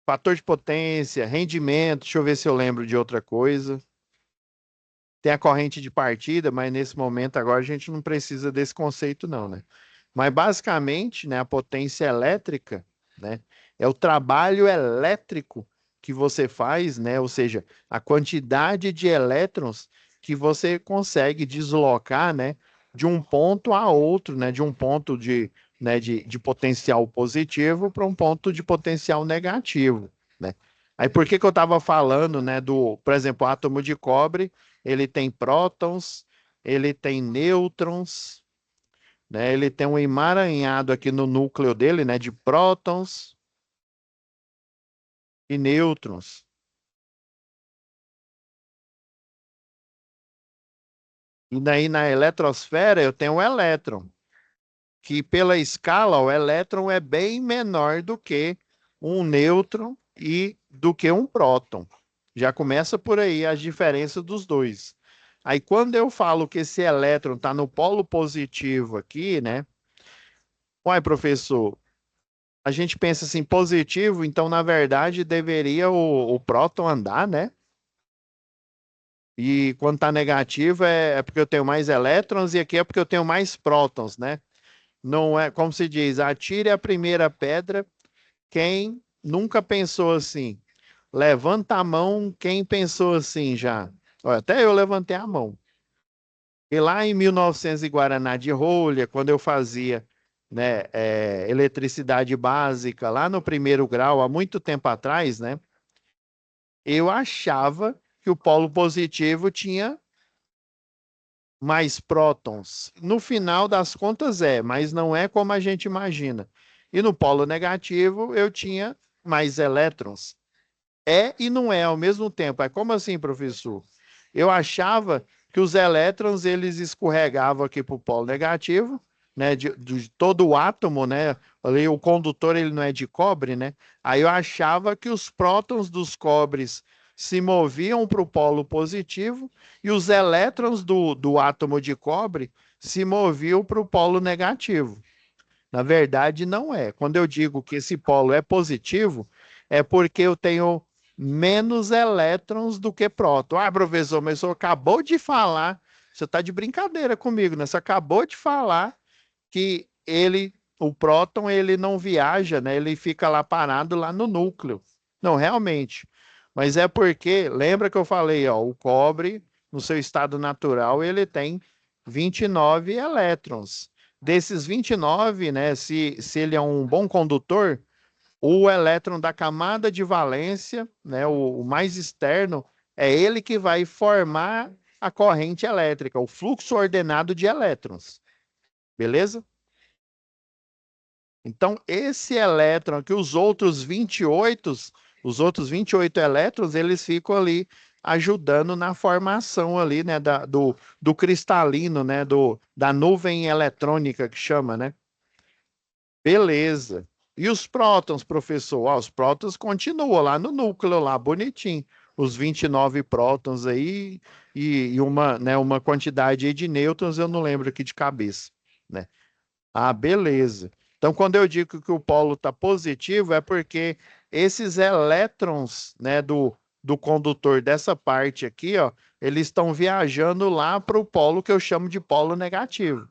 [SPEAKER 1] fator de potência, rendimento, deixa eu ver se eu lembro de outra coisa. Tem a corrente de partida, mas nesse momento agora a gente não precisa desse conceito não, né? Mas basicamente, né, a potência elétrica, né, é o trabalho elétrico que você faz, né? Ou seja, a quantidade de elétrons que você consegue deslocar, né, de um ponto a outro, né, de um ponto de potencial positivo para um ponto de potencial negativo, né? Aí por que que eu estava falando, né, por exemplo, o átomo de cobre, ele tem prótons, ele tem nêutrons, né? Ele tem um emaranhado aqui no núcleo dele, né? De prótons e nêutrons. E daí na eletrosfera eu tenho o elétron, que pela escala o elétron é bem menor do que um nêutron e do que um próton. Já começa por aí as diferenças dos dois. Aí quando eu falo que esse elétron está no polo positivo aqui, né? Uai, professor, a gente pensa assim, positivo, então na verdade deveria o próton andar, né? E quando está negativo é porque eu tenho mais elétrons e aqui é porque eu tenho mais prótons, né? Não é, como se diz, atire a primeira pedra quem nunca pensou assim. Levanta a mão quem pensou assim já. Olha, até eu levantei a mão. E lá em 1900 e Guaraná de rolha, quando eu fazia, né, eletricidade básica, lá no primeiro grau, há muito tempo atrás, né, eu achava que o polo positivo tinha mais prótons. No final das contas mas não é como a gente imagina. E no polo negativo eu tinha mais elétrons. É e não é ao mesmo tempo. É como assim, professor? Eu achava que os elétrons eles escorregavam aqui para o polo negativo, né? De todo o átomo, né? Ali o condutor ele não é de cobre, né? Aí eu achava que os prótons dos cobres se moviam para o polo positivo e os elétrons do átomo de cobre se moviam para o polo negativo. Na verdade, não é. Quando eu digo que esse polo é positivo, é porque eu tenho menos elétrons do que próton. Ah, professor, mas o senhor acabou de falar, você está de brincadeira comigo, né? Você acabou de falar que o próton, ele não viaja, né? Ele fica lá parado lá no núcleo. Não, realmente. Mas é porque, lembra que eu falei, ó, o cobre, no seu estado natural, ele tem 29 elétrons. Desses 29, né, se ele é um bom condutor, o elétron da camada de valência, né, o mais externo, é ele que vai formar a corrente elétrica, o fluxo ordenado de elétrons. Beleza? Então, esse elétron aqui, os outros 28 elétrons, eles ficam ali ajudando na formação ali, né, do cristalino, né, da nuvem eletrônica que chama, né? Beleza. E os prótons, professor? Os prótons continuam lá no núcleo, lá bonitinho. Os 29 prótons aí e uma, né, uma quantidade aí de nêutrons, eu não lembro aqui de cabeça, né? Ah, beleza. Então, quando eu digo que o polo está positivo, é porque esses elétrons, né, do condutor dessa parte aqui, ó, eles estão viajando lá para o polo que eu chamo de polo negativo.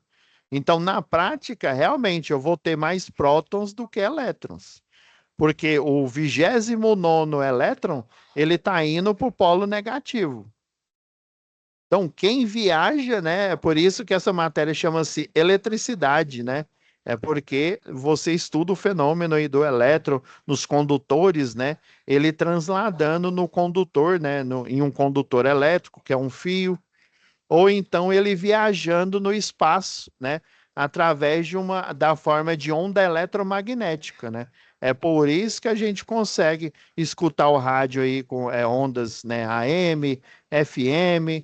[SPEAKER 1] Então, na prática, realmente, eu vou ter mais prótons do que elétrons, porque o 29º elétron, ele está indo para o polo negativo. Então, quem viaja, né? É por isso que essa matéria chama-se eletricidade, né? É porque você estuda o fenômeno aí do elétron nos condutores, né? Ele transladando no condutor, né? Em um condutor elétrico, que é um fio, ou então ele viajando no espaço, né? Através da forma de onda eletromagnética, né? É por isso que a gente consegue escutar o rádio aí com ondas, né? AM, FM,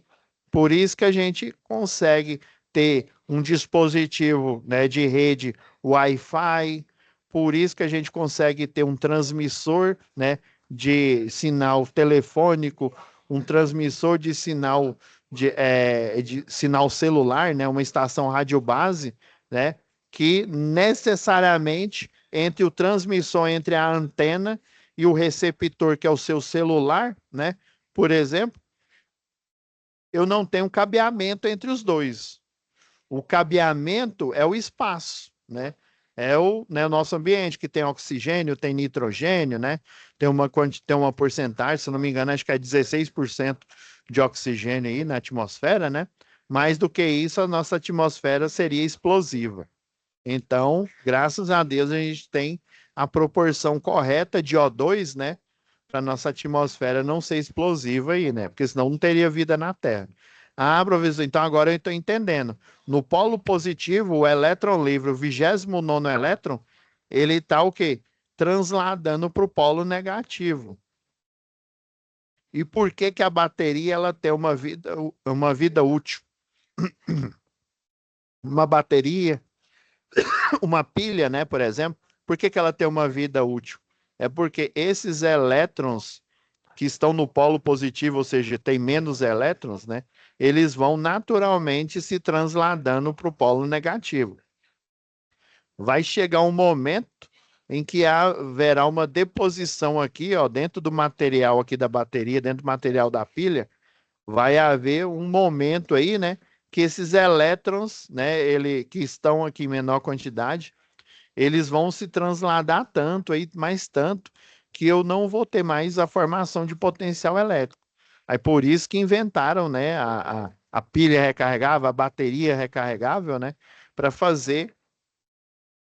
[SPEAKER 1] por isso que a gente consegue ter um dispositivo, né, de rede Wi-Fi, por isso que a gente consegue ter um transmissor, né, de sinal telefônico, um transmissor de sinal celular, né, uma estação radiobase, né, que necessariamente entre o transmissor entre a antena e o receptor, que é o seu celular, né, por exemplo, eu não tenho cabeamento entre os dois. O cabeamento é o espaço, né? É o nosso ambiente, que tem oxigênio, tem nitrogênio, né? Tem uma porcentagem, se não me engano, acho que é 16% de oxigênio aí na atmosfera, né? Mais do que isso, a nossa atmosfera seria explosiva. Então, graças a Deus, a gente tem a proporção correta de O2, né? Para nossa atmosfera não ser explosiva aí, né? Porque senão não teria vida na Terra. Ah, professor, então agora eu estou entendendo. No polo positivo, o elétron livre, o 29º elétron, ele está o quê? Transladando para o polo negativo. E por que que a bateria ela tem uma vida útil? Uma bateria, uma pilha, né, por exemplo, por que que ela tem uma vida útil? É porque esses elétrons que estão no polo positivo, ou seja, tem menos elétrons, né? Eles vão naturalmente se transladando para o polo negativo. Vai chegar um momento em que haverá uma deposição aqui, ó, dentro do material aqui da bateria, dentro do material da pilha, vai haver um momento aí, né, que esses elétrons, né, que estão aqui em menor quantidade, eles vão se transladar tanto aí, mais tanto, que eu não vou ter mais a formação de potencial elétrico. Aí por isso que inventaram, né, a pilha recarregável, a bateria recarregável, né, para fazer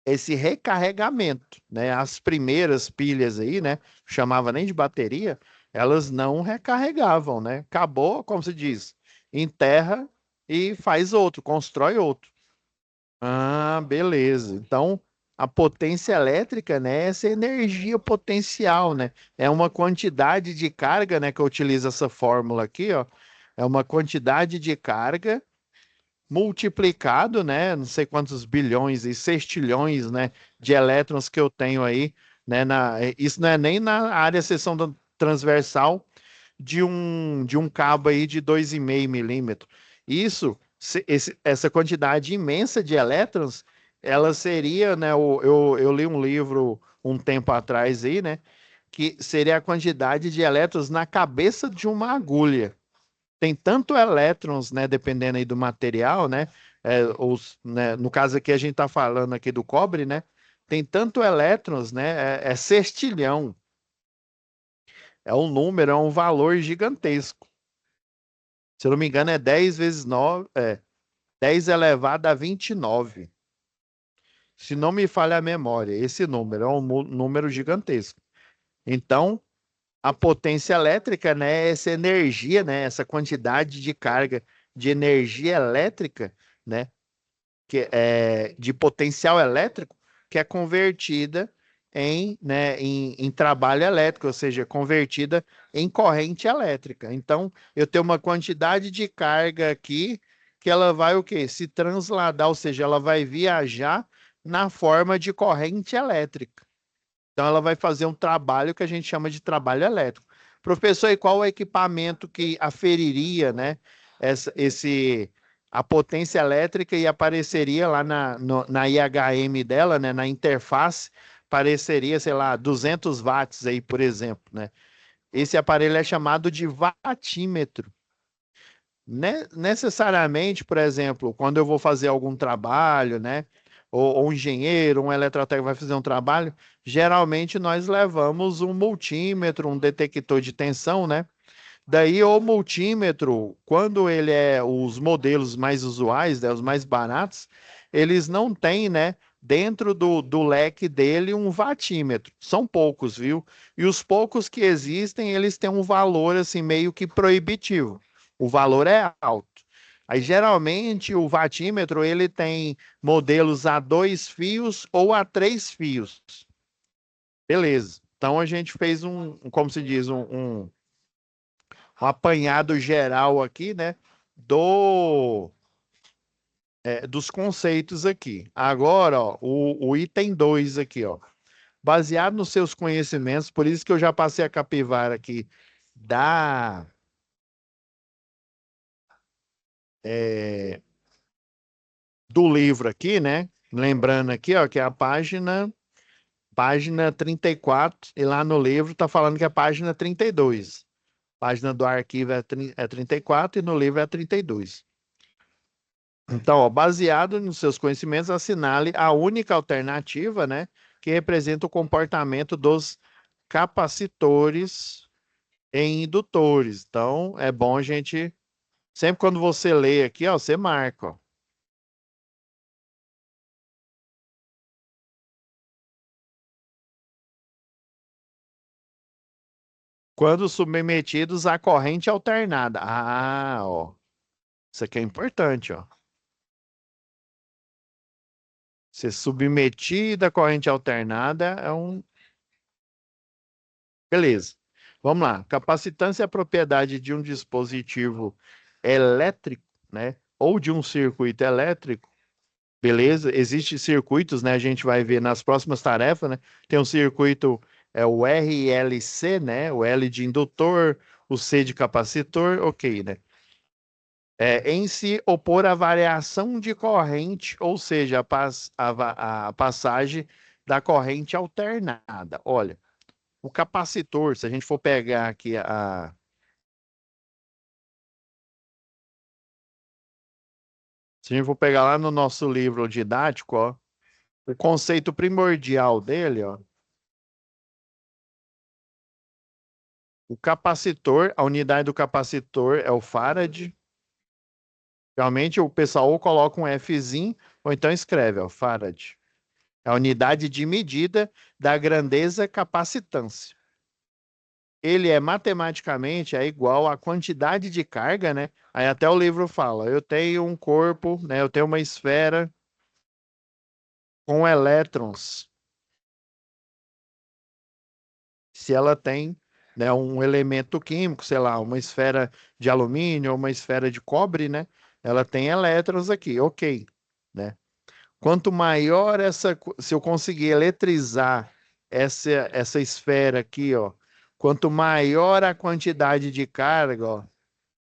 [SPEAKER 1] esse recarregamento, né? As primeiras pilhas aí, né, chamava nem de bateria, elas não recarregavam, né? Acabou, como se diz, enterra e faz outro, constrói outro. Ah, beleza. Então, a potência elétrica, né, é essa energia potencial, né? É uma quantidade de carga, né, que eu utilizo essa fórmula aqui, ó. É uma quantidade de carga multiplicado, né? Não sei quantos bilhões e sextilhões, né, de elétrons que eu tenho aí, né? Isso não é nem na área seção transversal de um cabo aí de 2,5 milímetros. Isso, essa quantidade imensa de elétrons, ela seria, né? Eu li um livro um tempo atrás aí, né? Que seria a quantidade de elétrons na cabeça de uma agulha. Tem tanto elétrons, né? Dependendo aí do material, né? Né, no caso aqui a gente está falando aqui do cobre, né? Tem tanto elétrons, né? É sextilhão. É um número, é um valor gigantesco. Se eu não me engano, é 10 vezes 9, 10 elevado a 29. Se não me falha a memória, esse número é um número gigantesco. Então, a potência elétrica, né, essa energia, né, essa quantidade de carga de energia elétrica, né, que é de potencial elétrico, que é convertida em trabalho elétrico, ou seja, convertida em corrente elétrica. Então, eu tenho uma quantidade de carga aqui que ela vai o quê? Se transladar, ou seja, ela vai viajar na forma de corrente elétrica. Então, ela vai fazer um trabalho que a gente chama de trabalho elétrico. Professor, e qual o equipamento que aferiria, né, a potência elétrica e apareceria lá na IHM dela, né, na interface, apareceria, sei lá, 200 watts aí, por exemplo, né? Esse aparelho é chamado de watímetro. Necessariamente, por exemplo, quando eu vou fazer algum trabalho, né? Ou um engenheiro, um eletrotécnico vai fazer um trabalho, geralmente nós levamos um multímetro, um detector de tensão, né? Daí o multímetro, quando ele é os modelos mais usuais, né, os mais baratos, eles não têm, né, dentro do leque dele um watímetro. São poucos, viu? E os poucos que existem, eles têm um valor assim meio que proibitivo. O valor é alto. Aí geralmente o watímetro ele tem modelos a 2 fios ou a 3 fios. Beleza. Então a gente fez como se diz, um apanhado geral aqui, né, dos conceitos aqui. Agora, ó, o item 2 aqui, ó, baseado nos seus conhecimentos, por isso que eu já passei a capivara aqui da é, do livro aqui, né? Lembrando aqui, ó, que é a página 34 e lá no livro tá falando que é a página 32. Página do arquivo é 34 e no livro é 32. Então, ó, baseado nos seus conhecimentos, assinale a única alternativa, né, que representa o comportamento dos capacitores em indutores. Então, é bom a gente, sempre quando você lê aqui, ó, você marca, ó. Quando submetidos à corrente alternada. Ah, ó. Isso aqui é importante, ó. Ser submetida à corrente alternada é um. Beleza. Vamos lá. Capacitância é a propriedade de um dispositivo elétrico, né? Ou de um circuito elétrico. Beleza? Existem circuitos, né? A gente vai ver nas próximas tarefas, né? Tem um circuito, o RLC, né? O L de indutor, o C de capacitor, ok, né? Em se opor à variação de corrente, ou seja, a passagem da corrente alternada. Olha, o capacitor, se a gente for pegar aqui se a gente for pegar lá no nosso livro didático, ó, o conceito primordial dele, ó, o capacitor, a unidade do capacitor é o farad. Realmente o pessoal ou coloca um Fzinho, ou então escreve, ó, farad. É a unidade de medida da grandeza capacitância. Ele é matematicamente igual à quantidade de carga, né? Aí até o livro fala, eu tenho um corpo, né? Eu tenho uma esfera com elétrons. Se ela tem, né, um elemento químico, sei lá, uma esfera de alumínio ou uma esfera de cobre, né? Ela tem elétrons aqui, ok, né? Quanto maior se eu conseguir eletrizar essa esfera aqui, ó, quanto maior a quantidade de carga, ó,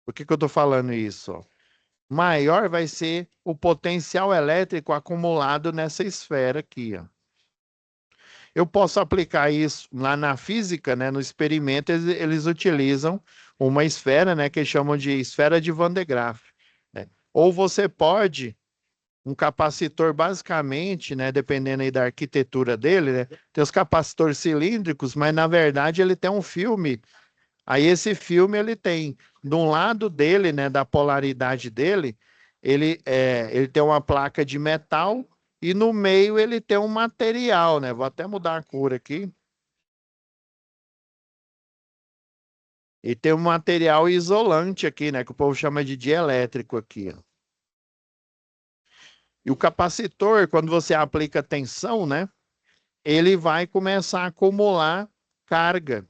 [SPEAKER 1] por que que eu estou falando isso? Ó? Maior vai ser o potencial elétrico acumulado nessa esfera aqui, ó. Eu posso aplicar isso lá na física, né? No experimento, eles utilizam uma esfera, né? Que chamam de esfera de Van de Graaff, né? Ou você pode, um capacitor, basicamente, né? Dependendo aí da arquitetura dele, né? Tem os capacitores cilíndricos, mas na verdade ele tem um filme. Aí esse filme ele tem, de um lado dele, né? Da polaridade dele, ele tem uma placa de metal e no meio ele tem um material, né? Vou até mudar a cor aqui. E tem um material isolante aqui, né? Que o povo chama de dielétrico aqui, ó. E o capacitor, quando você aplica tensão, né? Ele vai começar a acumular carga.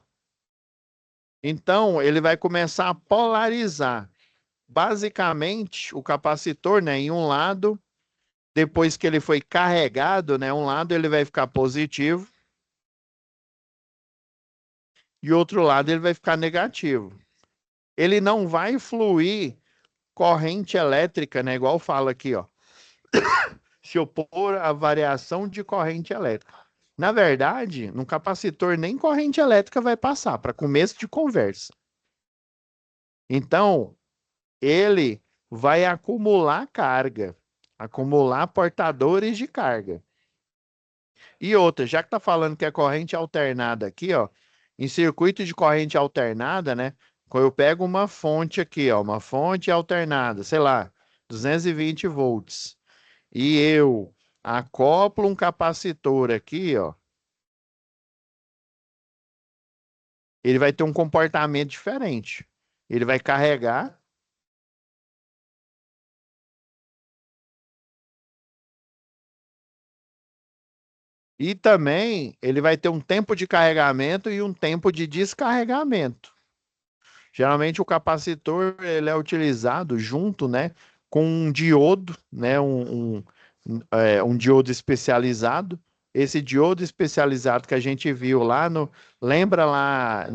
[SPEAKER 1] Então, ele vai começar a polarizar. Basicamente, o capacitor, né? Em um lado, depois que ele foi carregado, né? Um lado ele vai ficar positivo e outro lado ele vai ficar negativo. Ele não vai fluir corrente elétrica, né? Igual fala aqui, ó. Se opor à variação de corrente elétrica. Na verdade, no capacitor nem corrente elétrica vai passar, para começo de conversa. Então, ele vai acumular carga, acumular portadores de carga. E outra, já que está falando que é corrente alternada aqui, ó, em circuito de corrente alternada, né? Quando eu pego uma fonte aqui, ó, uma fonte alternada, sei lá, 220 volts, e eu acoplo um capacitor aqui, ó, ele vai ter um comportamento diferente. Ele vai carregar e também ele vai ter um tempo de carregamento e um tempo de descarregamento. Geralmente o capacitor ele é utilizado junto, né, com um diodo, né, um diodo especializado. Esse diodo especializado que a gente viu lá lembra lá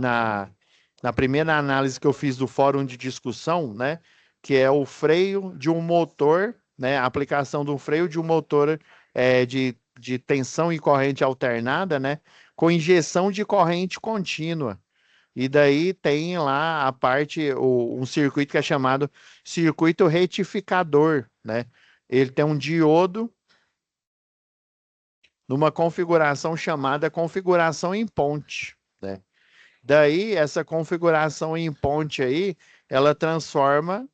[SPEAKER 1] na primeira análise que eu fiz do fórum de discussão, né, que é o freio de um motor, né, a aplicação do freio de um motor de tensão e corrente alternada, né, com injeção de corrente contínua. E daí tem lá a parte, um circuito que é chamado circuito retificador, né? Ele tem um diodo numa configuração chamada configuração em ponte, né? Daí, essa configuração em ponte aí, ela transforma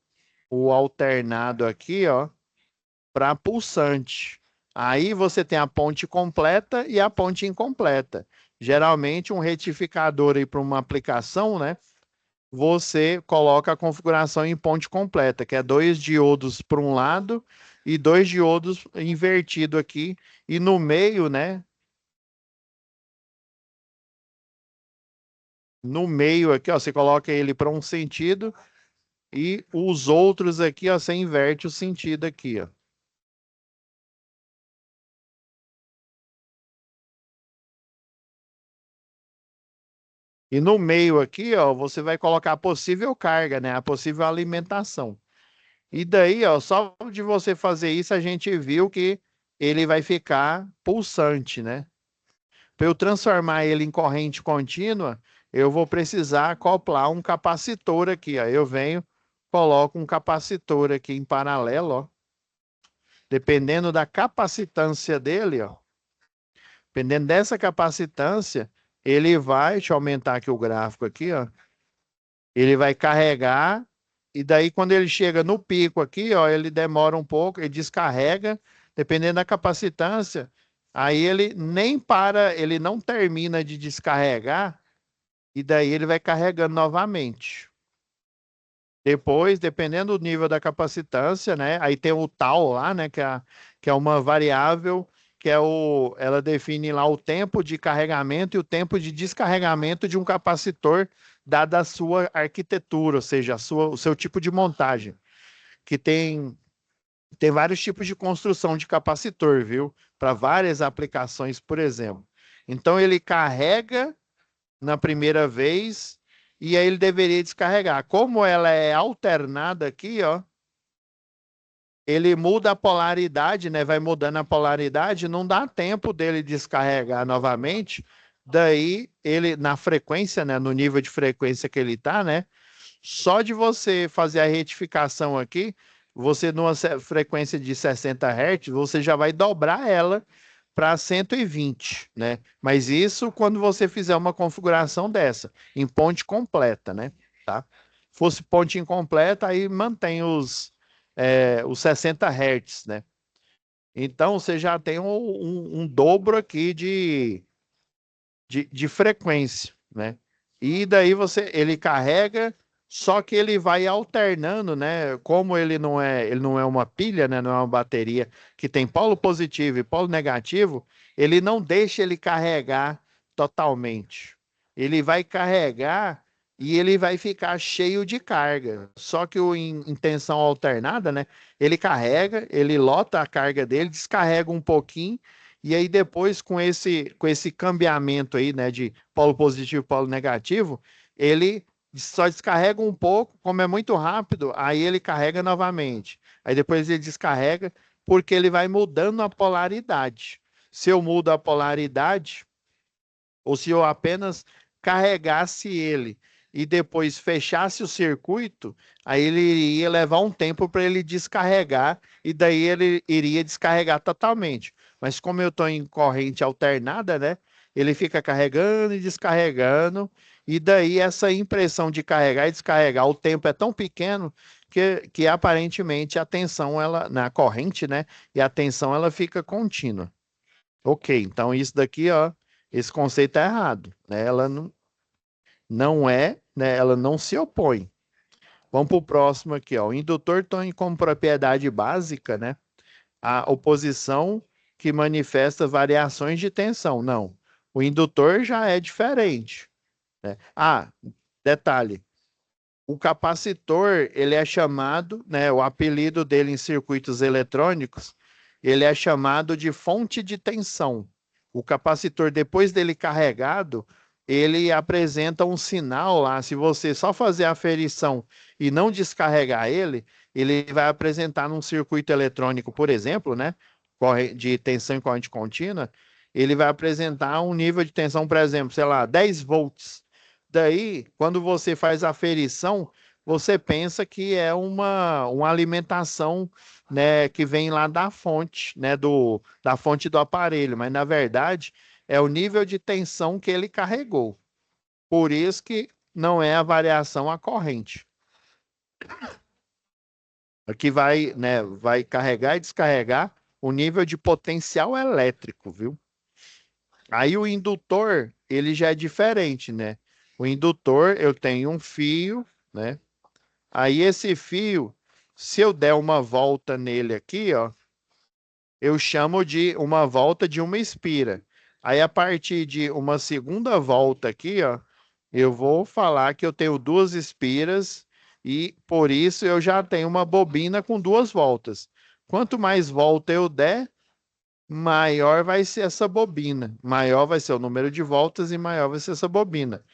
[SPEAKER 1] o alternado aqui, ó, para pulsante. Aí você tem a ponte completa e a ponte incompleta. Geralmente, um retificador aí para uma aplicação, né? você coloca a configuração em ponte completa, que é dois diodos para um lado e dois diodos invertido aqui, e no meio, né? No meio aqui, ó, você coloca ele para um sentido e os outros aqui, ó, você inverte o sentido aqui, ó. E no meio aqui, ó, você vai colocar a possível carga, né? A possível alimentação. E daí, ó, só de você fazer isso, a gente viu que ele vai ficar pulsante, né? Para eu transformar ele em corrente contínua, eu vou precisar acoplar um capacitor aqui, ó. Eu venho, coloco um capacitor aqui em paralelo, ó. Dependendo da capacitância dele, ó. Dependendo dessa capacitância, ele vai, deixa eu aumentar aqui o gráfico aqui, ó. Ele vai carregar e daí quando ele chega no pico aqui, ó, ele demora um pouco, ele descarrega, dependendo da capacitância, aí ele nem para, ele não termina de descarregar e daí ele vai carregando novamente. Depois, dependendo do nível da capacitância, né? Aí tem o tal lá, né? Que é uma variável que é ela define lá o tempo de carregamento e o tempo de descarregamento de um capacitor, dada a sua arquitetura, ou seja, o seu tipo de montagem. Que tem vários tipos de construção de capacitor, viu? Para várias aplicações, por exemplo. Então ele carrega na primeira vez e aí ele deveria descarregar. Como ela é alternada aqui, ó, ele muda a polaridade, né? Vai mudando a polaridade, não dá tempo dele descarregar novamente. Daí ele na frequência, né, no nível de frequência que ele tá, né? Só de você fazer a retificação aqui, você numa frequência de 60 Hz, você já vai dobrar ela para 120, né? Mas isso quando você fizer uma configuração dessa, em ponte completa, né? Tá? Fosse ponte incompleta, aí mantém os 60 Hz, né? Então você já tem um dobro aqui de frequência, né? E daí ele carrega, só que ele vai alternando, né? Como ele não é uma pilha, né? Não é uma bateria que tem polo positivo e polo negativo, ele não deixa ele carregar totalmente. Ele vai carregar e ele vai ficar cheio de carga. Só que em tensão alternada, né? Ele carrega, ele lota a carga dele, descarrega um pouquinho e aí depois com esse cambiamento aí, né, de polo positivo e polo negativo, ele só descarrega um pouco, como é muito rápido, aí ele carrega novamente. Aí depois ele descarrega porque ele vai mudando a polaridade. Se eu mudo a polaridade, ou se eu apenas carregasse ele e depois fechasse o circuito, aí ele iria levar um tempo para ele descarregar e daí ele iria descarregar totalmente. Mas como eu estou em corrente alternada, né? Ele fica carregando e descarregando, e daí essa impressão de carregar e descarregar, o tempo é tão pequeno que aparentemente a tensão ela na corrente, né? E a tensão ela fica contínua. Ok, então isso daqui, ó, esse conceito é errado, né? Ela não é, né? Ela não se opõe. Vamos para o próximo aqui, ó. O indutor tem como propriedade básica, né? A oposição que manifesta variações de tensão. Não, o indutor já é diferente, né? Ah, detalhe. O capacitor, ele é chamado, né? O apelido dele em circuitos eletrônicos, ele é chamado de fonte de tensão. O capacitor, depois dele carregado, ele apresenta um sinal lá. Se você só fazer a aferição e não descarregar ele vai apresentar num circuito eletrônico, por exemplo, né? De tensão e corrente contínua, ele vai apresentar um nível de tensão, por exemplo, sei lá, 10 volts. Daí, quando você faz a aferição, você pensa que é uma alimentação, né, que vem lá da fonte, né, da fonte do aparelho, mas na verdade é o nível de tensão que ele carregou. Por isso que não é a variação à corrente. Aqui vai, né, vai carregar e descarregar o nível de potencial elétrico, viu? Aí o indutor, ele já é diferente, né? O indutor, eu tenho um fio, né? Aí esse fio, se eu der uma volta nele aqui, ó, eu chamo de uma volta de uma espira. Aí a partir de uma segunda volta aqui, ó, eu vou falar que eu tenho duas espiras e por isso eu já tenho uma bobina com duas voltas. Quanto mais volta eu der, maior vai ser essa bobina. Maior vai ser o número de voltas e maior vai ser essa bobina.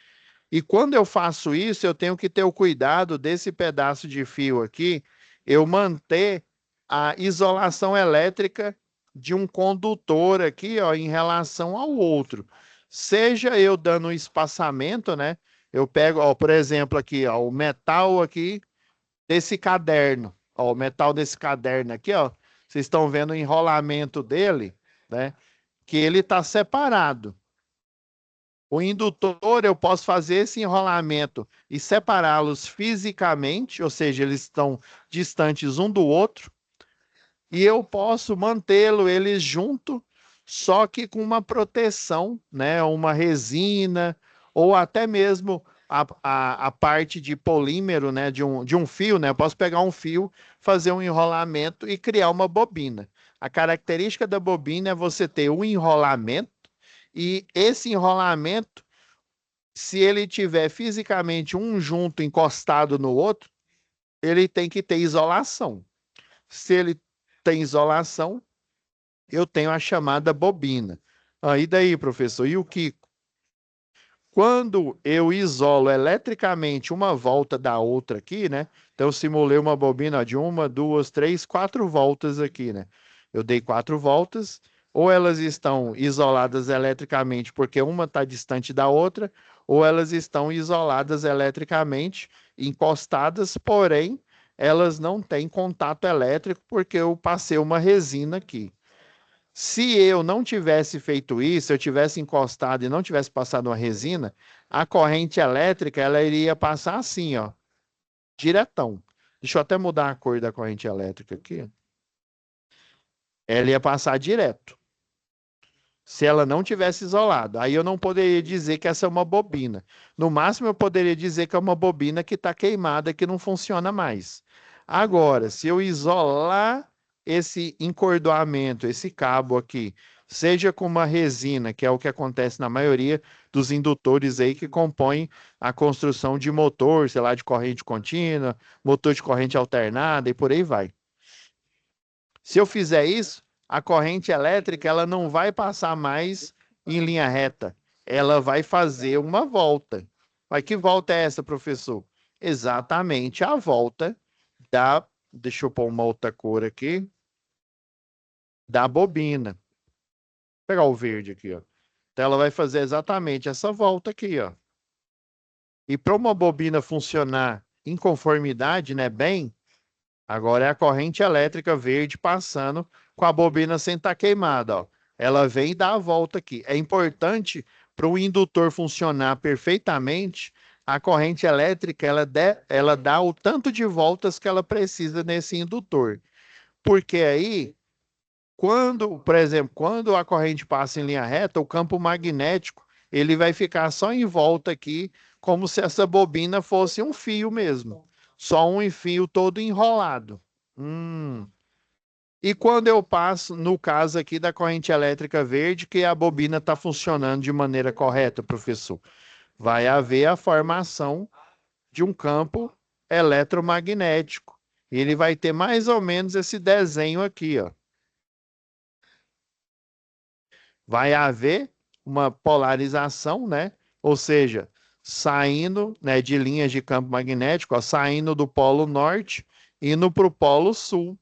[SPEAKER 1] E quando eu faço isso, eu tenho que ter o cuidado desse pedaço de fio aqui, eu manter a isolação elétrica de um condutor aqui, ó, em relação ao outro. Seja eu dando um espaçamento, né? Eu pego, ó, por exemplo, aqui, ó, o metal aqui desse caderno. Ó, o metal desse caderno aqui, ó. Vocês estão vendo o enrolamento dele, né? Que ele está separado. O indutor, eu posso fazer esse enrolamento e separá-los fisicamente, ou seja, eles estão distantes um do outro, e eu posso mantê-lo eles junto, só que com uma proteção, né, uma resina, ou até mesmo a parte de polímero, né, de um fio, né, eu posso pegar um fio, fazer um enrolamento e criar uma bobina. A característica da bobina é você ter um enrolamento, e esse enrolamento se ele tiver fisicamente um junto encostado no outro, ele tem que ter isolação. Se ele tem isolação, eu tenho a chamada bobina. Aí daí, professor, e o Kiko? Quando eu isolo eletricamente uma volta da outra aqui, né? Então, eu simulei uma bobina de uma, duas, três, quatro voltas aqui, né? Eu dei quatro voltas, ou elas estão isoladas eletricamente porque uma está distante da outra, ou elas estão isoladas eletricamente, encostadas, porém, elas não têm contato elétrico porque eu passei uma resina aqui. Se eu não tivesse feito isso, eu tivesse encostado e não tivesse passado uma resina, a corrente elétrica ela iria passar assim, ó, diretão. Deixa eu até mudar a cor da corrente elétrica aqui. Ela ia passar direto. Se ela não tivesse isolado, aí eu não poderia dizer que essa é uma bobina. No máximo, eu poderia dizer que é uma bobina que está queimada, que não funciona mais. Agora, se eu isolar esse encordoamento, esse cabo aqui, seja com uma resina, que é o que acontece na maioria dos indutores aí que compõem a construção de motor, sei lá, de corrente contínua, motor de corrente alternada e por aí vai. Se eu fizer isso, a corrente elétrica ela não vai passar mais em linha reta. Ela vai fazer uma volta. Mas que volta é essa, professor? Exatamente a volta da. Deixa eu pôr uma outra cor aqui. Da bobina. Vou pegar o verde aqui, ó. Então ela vai fazer exatamente essa volta aqui, ó. E para uma bobina funcionar em conformidade, né, bem, agora é a corrente elétrica verde passando com a bobina sem estar queimada, ó. Ela vem e dá a volta aqui. É importante para o indutor funcionar perfeitamente, a corrente elétrica ela dá o tanto de voltas que ela precisa nesse indutor. Porque aí, quando, por exemplo, quando a corrente passa em linha reta, o campo magnético ele vai ficar só em volta aqui, como se essa bobina fosse um fio mesmo. Só um fio todo enrolado. Hum. E quando eu passo, no caso aqui da corrente elétrica verde, que a bobina está funcionando de maneira correta, professor, vai haver a formação de um campo eletromagnético. E ele vai ter mais ou menos esse desenho aqui, ó. Vai haver uma polarização, né? Ou seja, saindo, né, de linhas de campo magnético, ó, saindo do polo norte, indo para o polo sul.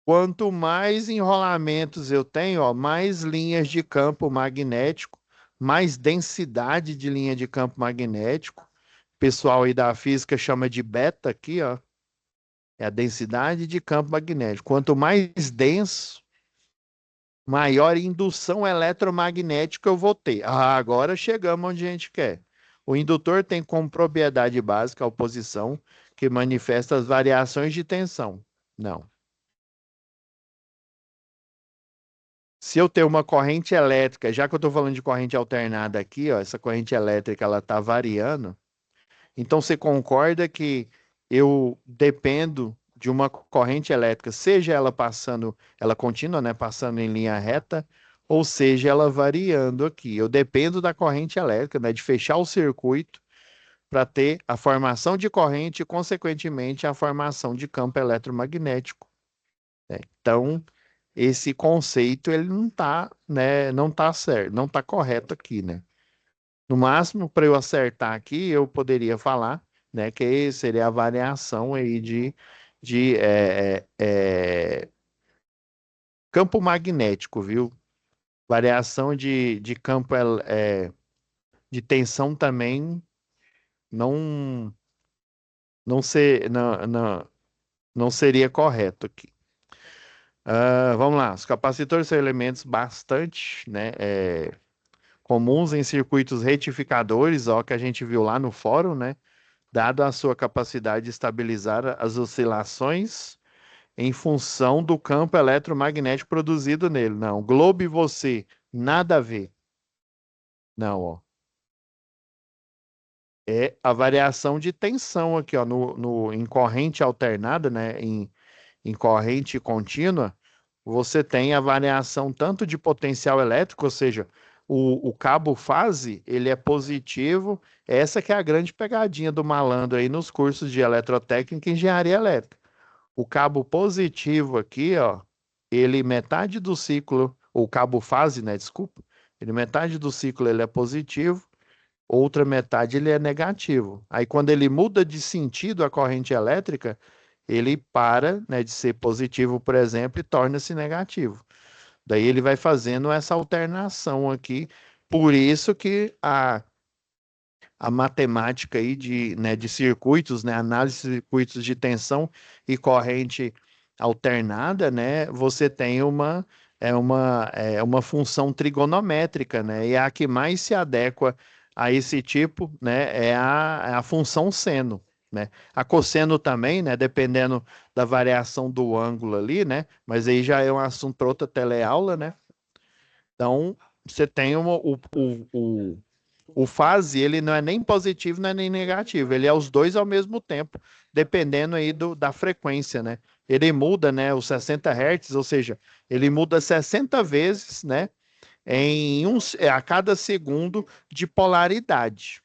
[SPEAKER 1] Quanto mais enrolamentos eu tenho, ó, mais linhas de campo magnético, mais densidade de linha de campo magnético. O pessoal aí da física chama de beta aqui, ó. É a densidade de campo magnético. Quanto mais denso, maior indução eletromagnética eu vou ter. Ah, agora chegamos onde a gente quer. O indutor tem como propriedade básica a oposição, que manifesta as variações de tensão. Não. Se eu tenho uma corrente elétrica, já que eu estou falando de corrente alternada aqui, ó, essa corrente elétrica ela está variando. Então você concorda que eu dependo de uma corrente elétrica, seja ela passando, ela contínua, né, passando em linha reta, ou seja ela variando aqui. Eu dependo da corrente elétrica, né, de fechar o circuito para ter a formação de corrente e, consequentemente, a formação de campo eletromagnético, né? Então, esse conceito ele não está, né, não tá certo, não está correto aqui, né? No máximo, para eu acertar aqui, eu poderia falar, né, que seria a variação aí de campo magnético, viu? Variação de campo de tensão também não não seria correto aqui. Vamos lá, os capacitores são elementos bastante, né, comuns em circuitos retificadores, ó, que a gente viu lá no fórum, né? Dado a sua capacidade de estabilizar as oscilações em função do campo eletromagnético produzido nele. Não, Globo e você, nada a ver. Não, ó. É a variação de tensão aqui, ó, em corrente alternada, né? Em corrente contínua, você tem a variação tanto de potencial elétrico, ou seja, o cabo fase, ele é positivo. Essa que é a grande pegadinha do malandro aí nos cursos de eletrotécnica e engenharia elétrica. O cabo positivo aqui, ó, ele metade do ciclo, o cabo fase, né, desculpa, ele metade do ciclo ele é positivo, outra metade ele é negativo. Aí quando ele muda de sentido a corrente elétrica, ele para, né, de ser positivo, por exemplo, e torna-se negativo. Daí ele vai fazendo essa alternação aqui. Por isso que a matemática aí né, de circuitos, né, análise de circuitos de tensão e corrente alternada, né, você tem uma função trigonométrica, né, e a que mais se adequa a esse tipo, né, é a função seno. Né? A cosseno também, né? Dependendo da variação do ângulo ali, né? Mas aí já é um assunto para outra teleaula, né? Então, você tem o fase, ele não é nem positivo, não é nem negativo, ele é os dois ao mesmo tempo, dependendo aí da frequência, né? Ele muda, né, os 60 Hz, ou seja, ele muda 60 vezes, né, a cada segundo de polaridade.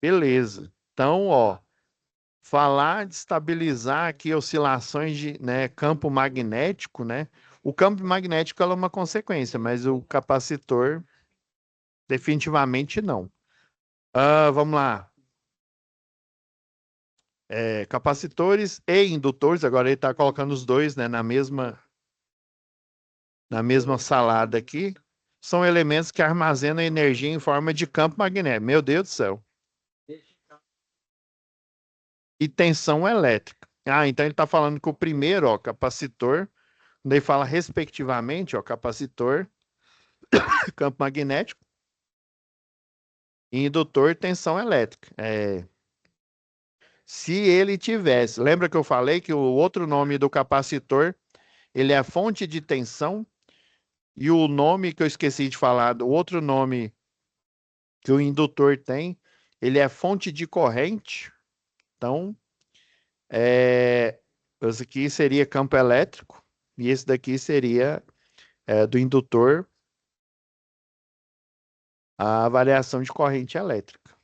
[SPEAKER 1] Beleza. Então, ó, falar de estabilizar aqui oscilações de, né, campo magnético, né? O campo magnético é uma consequência, mas o capacitor definitivamente não. Vamos lá. Capacitores e indutores, agora ele está colocando os dois, né, na mesma salada aqui, são elementos que armazenam energia em forma de campo magnético. Meu Deus do céu. E tensão elétrica. Então ele está falando que o primeiro, ó, capacitor, daí fala respectivamente, ó, capacitor, campo magnético, e indutor, tensão elétrica. Se ele tivesse, lembra que eu falei que o outro nome do capacitor, ele é fonte de tensão. E o nome que eu esqueci de falar, o outro nome que o indutor tem, ele é fonte de corrente. Então, esse aqui seria campo elétrico e esse daqui seria do indutor a variação de corrente elétrica.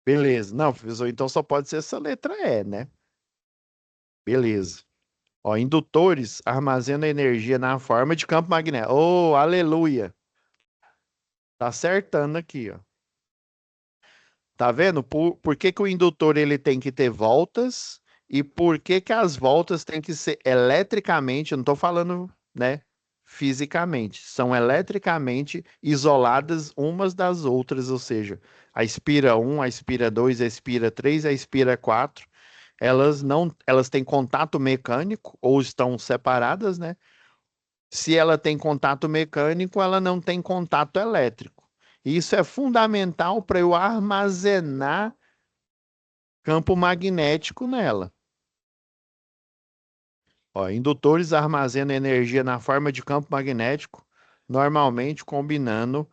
[SPEAKER 1] Beleza. Não, professor, então só pode ser essa letra E, né? Beleza. Ó, indutores armazenam energia na forma de campo magnético. Oh, aleluia! Tá acertando aqui, ó. Tá vendo? Por que que o indutor ele tem que ter voltas e por que que as voltas têm que ser eletricamente, eu não estou falando, né, fisicamente, são eletricamente isoladas umas das outras, ou seja, a espira 1, a espira 2, a espira 3, a espira 4, elas não, elas têm contato mecânico ou estão separadas, né? Se ela tem contato mecânico, ela não tem contato elétrico. Isso é fundamental para eu armazenar campo magnético nela. Ó, indutores armazenam energia na forma de campo magnético, normalmente combinando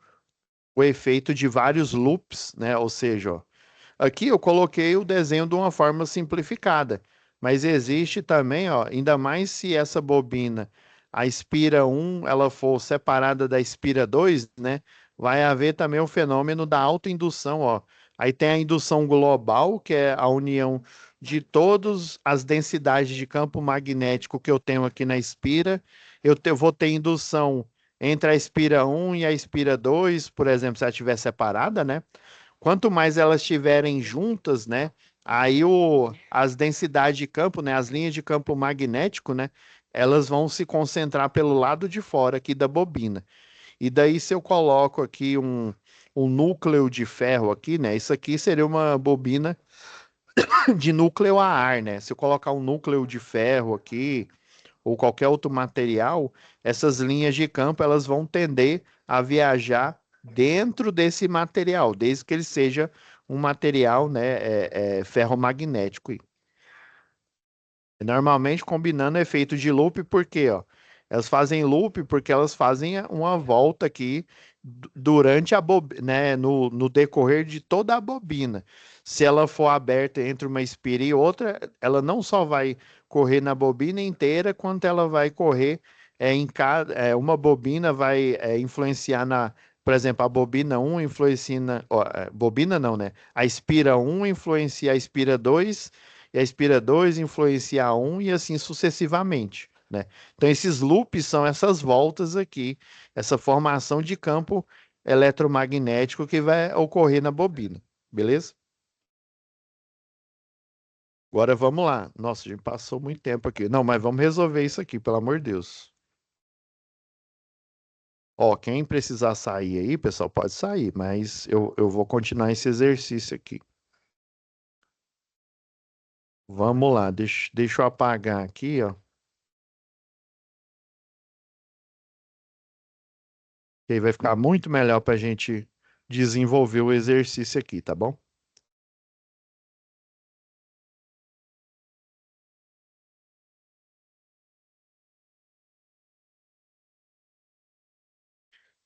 [SPEAKER 1] o efeito de vários loops, né? Ou seja, ó, aqui eu coloquei o desenho de uma forma simplificada, mas existe também, ó, ainda mais se essa bobina, a espira um, ela for separada da espira 2, né? Vai haver também o fenômeno da autoindução, ó. Aí tem a indução global, que é a união de todas as densidades de campo magnético que eu tenho aqui na espira. Vou ter indução entre a espira um e a espira 2, por exemplo, se ela estiver separada, né? Quanto mais elas estiverem juntas, né? Aí as densidades de campo, né? As linhas de campo magnético, né? Elas vão se concentrar pelo lado de fora aqui da bobina. E daí, se eu coloco aqui um núcleo de ferro aqui, né? Isso aqui seria uma bobina de núcleo a ar, né? Se eu colocar um núcleo de ferro aqui, ou qualquer outro material, essas linhas de campo elas vão tender a viajar dentro desse material, desde que ele seja um material, né, ferromagnético. Normalmente combinando efeito de loop, porque, ó, elas fazem loop porque elas fazem uma volta aqui durante a né, no decorrer de toda a bobina. Se ela for aberta entre uma espira e outra, ela não só vai correr na bobina inteira, quanto ela vai correr em cada, uma bobina vai influenciar na, por exemplo, a bobina um influencia ó, bobina não, né? A espira um influencia a espira 2 e a espira 2 influencia a 1 e assim sucessivamente, né? Então, esses loops são essas voltas aqui, essa formação de campo eletromagnético que vai ocorrer na bobina, beleza? Agora vamos lá. Nossa, a gente passou muito tempo aqui. Não, mas vamos resolver isso aqui, pelo amor de Deus. Ó, quem precisar sair aí, pessoal, pode sair, mas eu vou continuar esse exercício aqui. Vamos lá, deixa eu apagar aqui, ó. Que aí vai ficar muito melhor para a gente desenvolver o exercício aqui, tá bom?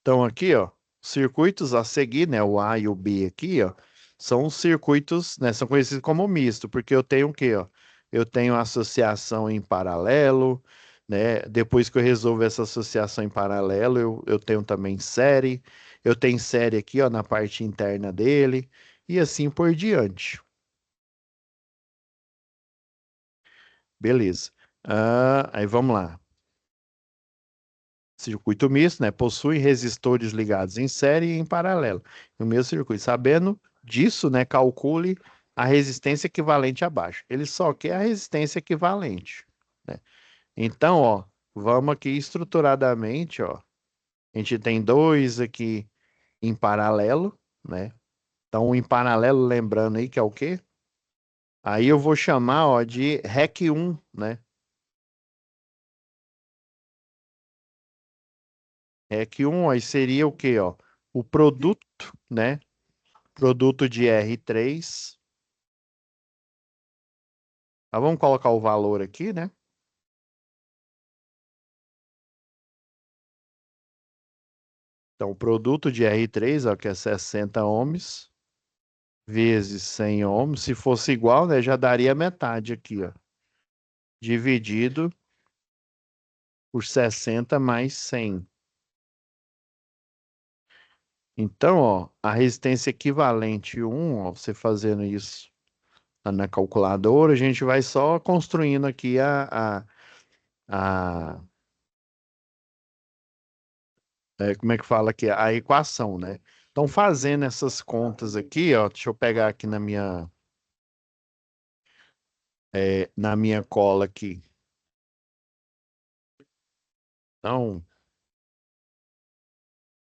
[SPEAKER 1] Então, aqui, ó, circuitos a seguir, né? O A e o B aqui, ó, são os circuitos, né? São conhecidos como misto, porque eu tenho o quê, ó? Eu tenho associação em paralelo, né? Depois que eu resolvo essa associação em paralelo, eu tenho também série. Eu tenho série aqui, ó, na parte interna dele, e assim por diante. Beleza. Aí vamos lá. Circuito misto, né? Possui resistores ligados em série e em paralelo no mesmo circuito. Sabendo disso, né? Calcule a resistência equivalente abaixo. Ele só quer a resistência equivalente, né? Então, ó, vamos aqui estruturadamente, ó. A gente tem dois aqui em paralelo, né? Então, em paralelo, lembrando aí que é o quê? Aí eu vou chamar, ó, de REC 1, né? REC 1 aí seria o quê, ó? O produto, né? Produto de R3. Tá, vamos colocar o valor aqui, né? Então, o produto de R3, ó, que é 60 ohms, vezes 100 ohms. Se fosse igual, né, já daria metade aqui, ó. Dividido por 60 mais 100. Então, ó, a resistência equivalente 1, ó, você fazendo isso na calculadora, a gente vai só construindo aqui a como é que fala aqui? A equação, né? Então, fazendo essas contas aqui, ó, deixa eu pegar aqui na minha cola aqui. Então,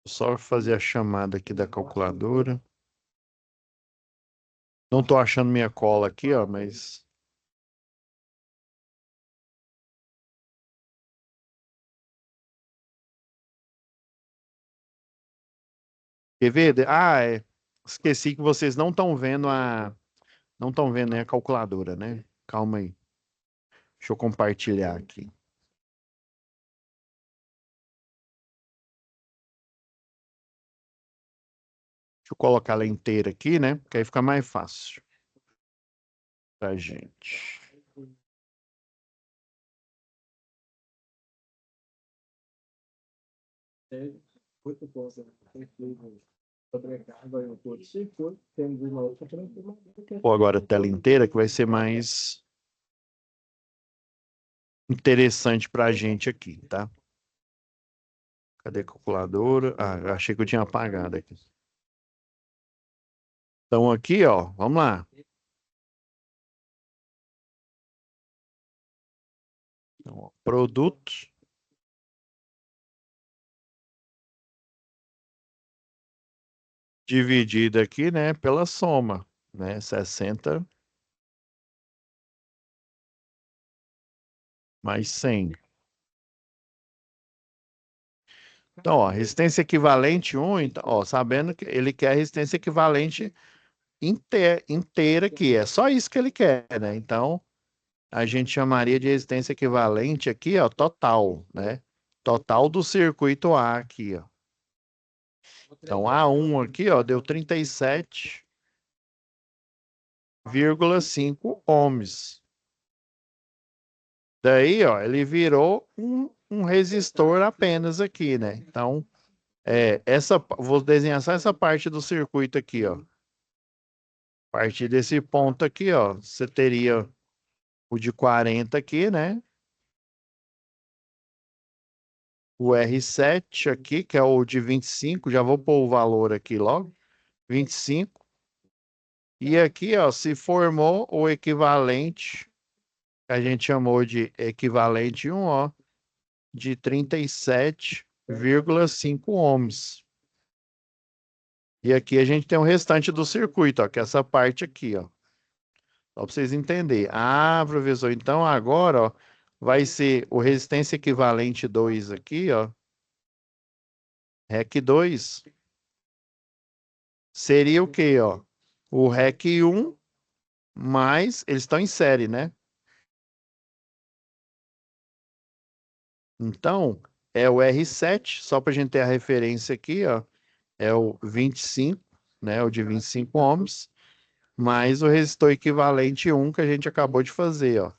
[SPEAKER 1] só fazer a chamada aqui da calculadora. Não tô achando minha cola aqui, ó, mas quer ver? Esqueci que vocês não estão vendo, né, a calculadora, né? Calma aí. Deixa eu compartilhar aqui. eu colocar ela inteira aqui, né? Porque aí fica mais fácil pra gente. Ou agora a tela inteira, que vai ser mais interessante pra gente aqui, tá? Cadê a calculadora? Ah, eu achei que eu tinha apagado aqui. Então aqui, ó, vamos lá. Então, ó, produto dividido aqui, né, pela soma, né? 60 mais 100. Então, ó, resistência equivalente 1, então, ó, sabendo que ele quer a resistência equivalente inteira aqui, é só isso que ele quer, né? Então, a gente chamaria de resistência equivalente aqui, ó, total, né? Total do circuito A aqui, ó. Então, A1 aqui, ó, deu 37,5 ohms. Daí, ó, ele virou um resistor apenas aqui, né? Então, vou desenhar só essa parte do circuito aqui, ó. A partir desse ponto aqui, ó, você teria o de 40 aqui, né? O R7 aqui, que é o de 25, já vou pôr o valor aqui logo, 25. E aqui, ó, se formou o equivalente, que a gente chamou de equivalente 1, ó, de 37,5 ohms. E aqui a gente tem o restante do circuito, ó, que é essa parte aqui, ó. Só para vocês entenderem. Ah, professor, então agora, ó, vai ser o resistência equivalente 2 aqui, ó. REC 2 seria o quê, ó? O REC 1 mais, eles estão em série, né? Então, é o R7, só para a gente ter a referência aqui, ó. É o 25, né? O de 25 ohms, mais o resistor equivalente 1 que a gente acabou de fazer, ó.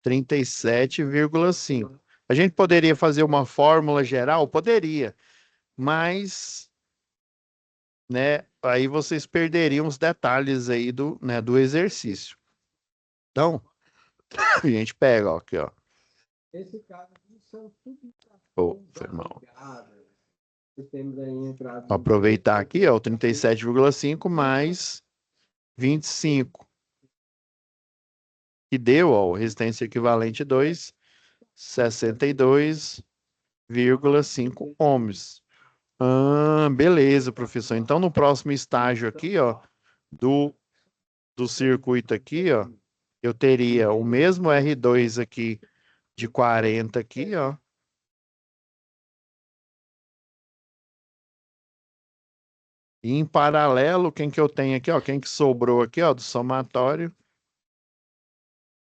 [SPEAKER 1] 37,5. A gente poderia fazer uma fórmula geral? Poderia, mas, né, aí vocês perderiam os detalhes aí do exercício. Então, a gente pega, ó, aqui, ó. Oh, foi mal. Vou aproveitar aqui, ó, o 37,5 mais 25, que deu, ó, resistência equivalente 2, 62,5 ohms. Ah, beleza, professor. Então, no próximo estágio aqui, ó, do, do circuito aqui, ó, eu teria o mesmo R2 aqui de 40 aqui, ó. E em paralelo, quem que eu tenho aqui, ó, quem que sobrou aqui, ó, do somatório,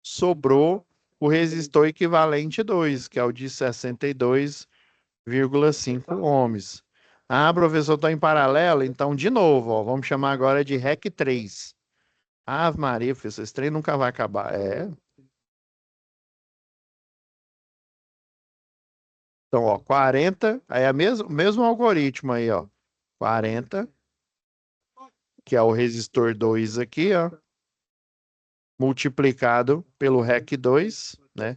[SPEAKER 1] sobrou o resistor equivalente 2, que é o de 62,5 ohms. Ah, professor, está em paralelo? Então, de novo, ó, vamos chamar agora de REC 3. Ave Maria, professor, esse trem nunca vai acabar. Então, ó, 40, aí é o mesmo algoritmo aí, ó. 40, que é o resistor 2 aqui, ó, multiplicado pelo REC 2, né?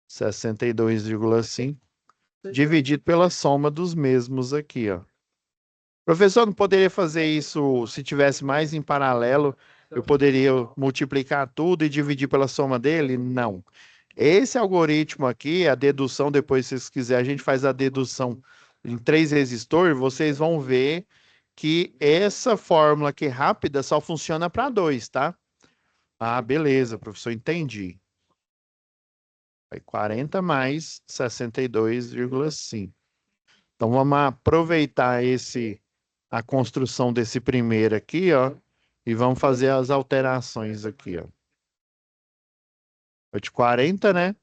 [SPEAKER 1] 62,5, dividido pela soma dos mesmos aqui, ó. Professor, não poderia fazer isso se tivesse mais em paralelo? Eu poderia multiplicar tudo e dividir pela soma dele? Não. Esse algoritmo aqui, a dedução, depois, se vocês quiserem, a gente faz a dedução em 3 resistores, vocês vão ver que essa fórmula aqui rápida só funciona para 2, tá? Ah, beleza, professor, entendi. Aí 40 mais 62,5. Então vamos aproveitar a construção desse primeiro aqui, ó, e vamos fazer as alterações aqui, ó. O de 40, né?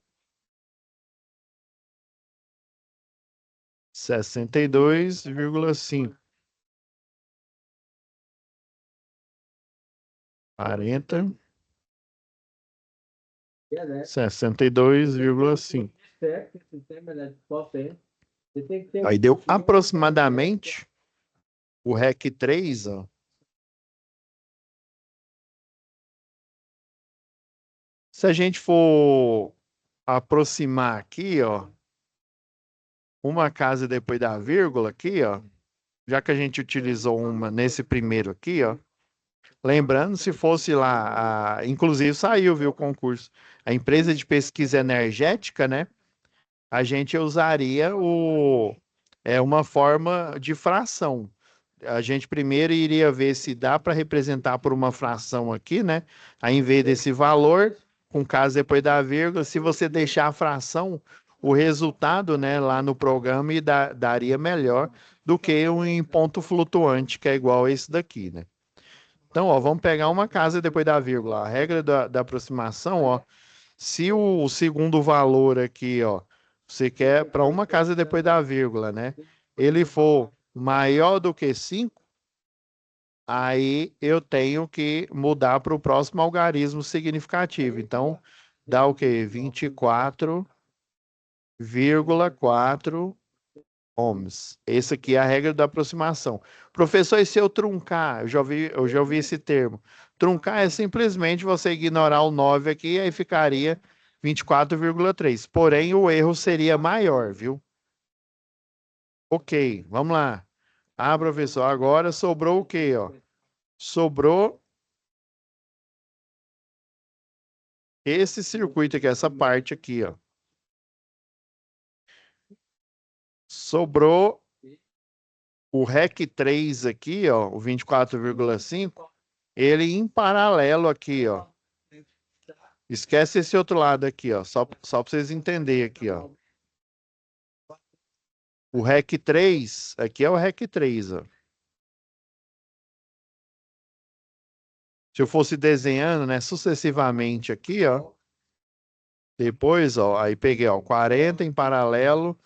[SPEAKER 1] 62,5. 40, 62,5. Aí deu aproximadamente o REC 3, ó. Se a gente for aproximar aqui, ó, uma casa depois da vírgula aqui, ó, já que a gente utilizou uma nesse primeiro aqui, ó, lembrando, se fosse lá, inclusive saiu, viu, o concurso, a empresa de pesquisa energética, né? A gente usaria uma forma de fração. A gente primeiro iria ver se dá para representar por uma fração aqui, né? Aí, em vez desse valor, com caso depois da vírgula, se você deixar a fração, o resultado, né, lá no programa daria melhor do que um em ponto flutuante, que é igual a esse daqui, né? Então, ó, vamos pegar uma casa depois da vírgula. A regra da aproximação, ó, se o segundo valor aqui, ó, você quer para uma casa depois da vírgula, né? Ele for maior do que 5, aí eu tenho que mudar para o próximo algarismo significativo. Então, dá o quê? 24,4 ohms. Essa aqui é a regra da aproximação. Professor, e se eu truncar? Eu já ouvi esse termo. Truncar é simplesmente você ignorar o 9 aqui, aí ficaria 24,3. Porém, o erro seria maior, viu? Ok, vamos lá. Ah, professor, agora sobrou o quê, ó? Sobrou esse circuito aqui, essa parte aqui, ó. Sobrou o REC 3 aqui, ó, o 24,5, ele em paralelo aqui, ó. Esquece esse outro lado aqui, ó, só para vocês entenderem aqui, ó. O REC 3, aqui é o REC 3, ó. Se eu fosse desenhando, né, sucessivamente aqui, ó, depois, ó, aí peguei, ó, 40 em paralelo,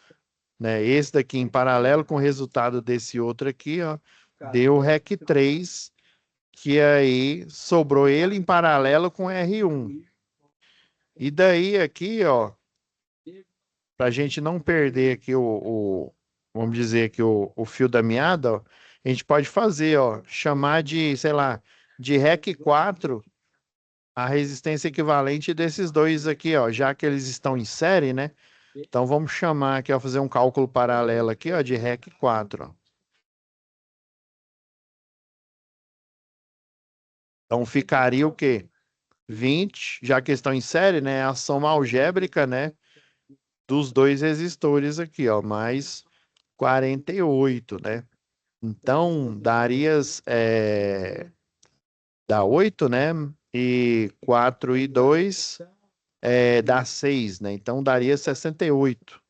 [SPEAKER 1] né, esse daqui em paralelo com o resultado desse outro aqui, ó, deu o REC 3, que aí sobrou ele em paralelo com R1. E daí aqui, ó, para a gente não perder aqui vamos dizer aqui o fio da meada, ó, a gente pode fazer, ó, chamar de, sei lá, de REC 4 a resistência equivalente desses dois aqui, ó, já que eles estão em série, né? Então vamos chamar aqui, ó, fazer um cálculo paralelo aqui, ó, de REC 4, ó. Então ficaria o quê? 20, já que estão em série, né? A soma algébrica, né? Dos dois resistores aqui, ó, mais 48, né? Então, dá 8, né? E 4 e 2 dá 6, né? Então, daria 68.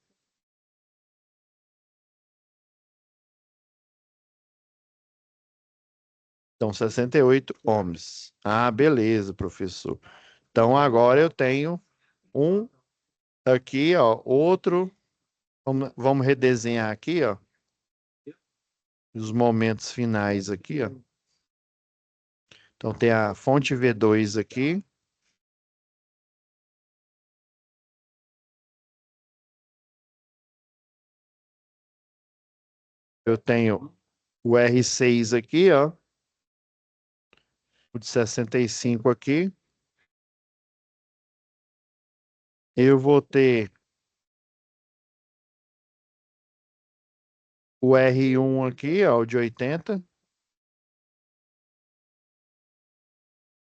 [SPEAKER 1] Então, 68 ohms. Ah, beleza, professor. Então, agora eu tenho um aqui, ó, outro. Vamos redesenhar aqui, ó, os momentos finais aqui, ó. Então, tem a fonte V2 aqui. Eu tenho o R6 aqui, ó, o de 65 aqui. Eu vou ter o R1 aqui, ó, o de 80.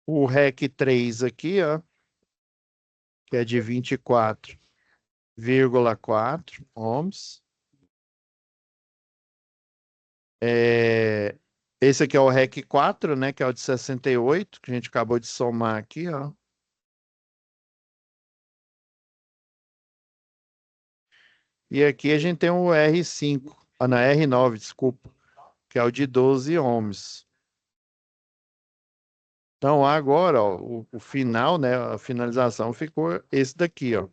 [SPEAKER 1] O REC 3 aqui, ó, que é de 24,4 ohms. Esse aqui é o REC 4, né, que é o de 68, que a gente acabou de somar aqui, ó. E aqui a gente tem o R5, na R9, desculpa, que é o de 12 ohms. Então agora, ó, o final, né, a finalização ficou esse daqui, ó.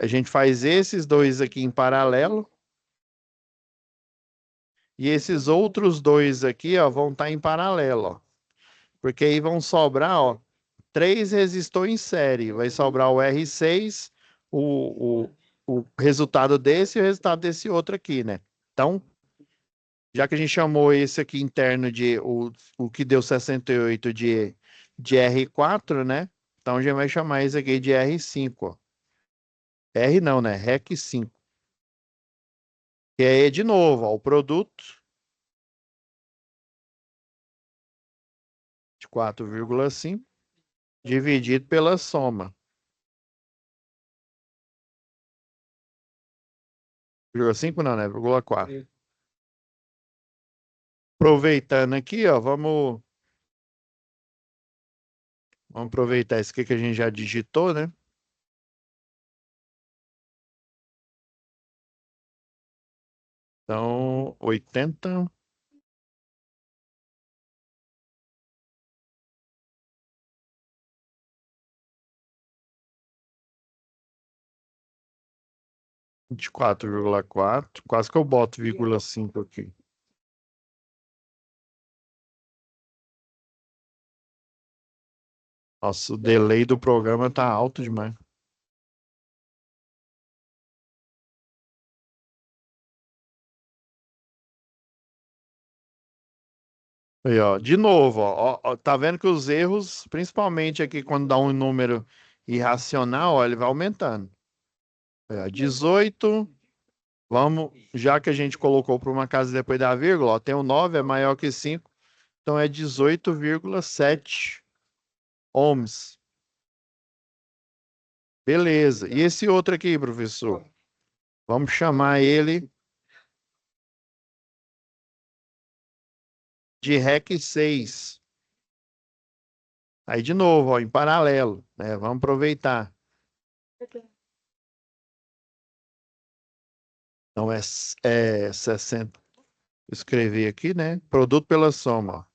[SPEAKER 1] A gente faz esses dois aqui em paralelo e esses outros dois aqui, ó, vão estar em paralelo, ó. Porque aí vão sobrar, ó, 3 resistores em série. Vai sobrar o R6, o resultado desse e o resultado desse outro aqui, né? Então, já que a gente chamou esse aqui interno de o que deu 68 de R4, né? Então a gente vai chamar esse aqui de R5, ó. R não, né? REC 5. E aí, de novo, ó, o produto de 4,5 dividido pela soma. 0,5 não, né? 0,4. Aproveitando aqui, ó, vamos aproveitar isso aqui que a gente já digitou, né? Então, 80. 24,4. Quase que eu boto 0,5 aqui. Nossa, o delay do programa tá alto demais. Aí, ó, de novo, ó, tá vendo que os erros, principalmente aqui quando dá um número irracional, ó, ele vai aumentando. Aí, ó, 18, vamos, já que a gente colocou para uma casa depois da vírgula, ó, tem o 9, é maior que 5, então é 18,7 ohms. Beleza. E esse outro aqui, professor? Vamos chamar ele de REC 6. Aí, de novo, ó, em paralelo, né? Vamos aproveitar. Então, é 60. Escrevi aqui, né? Produto pela soma, ó.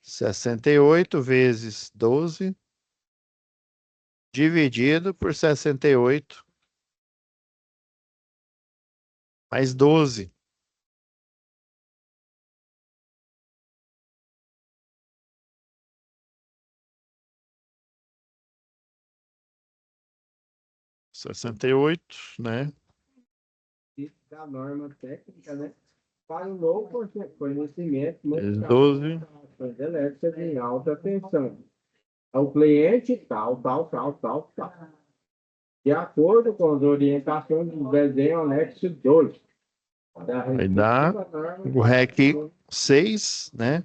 [SPEAKER 1] 68 vezes 12 dividido por 68 mais 12. Sessenta e oito, né?
[SPEAKER 2] Da norma técnica, né? Para o novo conhecimento,
[SPEAKER 1] Vezes 12.
[SPEAKER 2] elétricas em alta tensão. Ao cliente tal, tal, tal, tal, tal. De acordo com as orientações do desenho anexo 2 da
[SPEAKER 1] Vai dar o REC 6, né?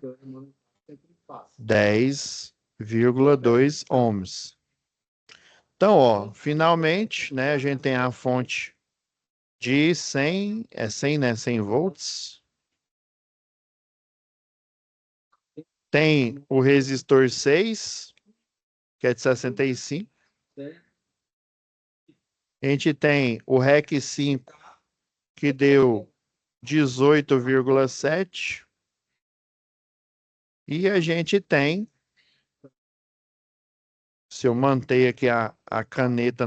[SPEAKER 1] 10,2 ohms. Então, ó, finalmente, né, a gente tem a fonte de 100, 100, né, 100 volts. Tem o resistor 6, que é de 65. A gente tem o REC 5, que deu 18,7. E a gente tem, se eu manter aqui a caneta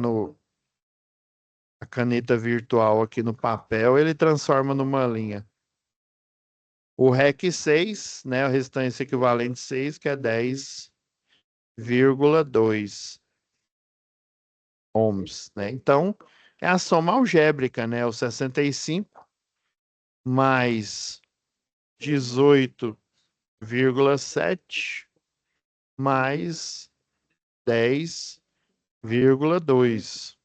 [SPEAKER 1] a caneta virtual aqui no papel, ele transforma numa linha. O REC 6, né, a resistência equivalente 6, que é 10,2 ohms, né? Então, é a soma algébrica, né? O 65 mais 18,7 mais 10,2.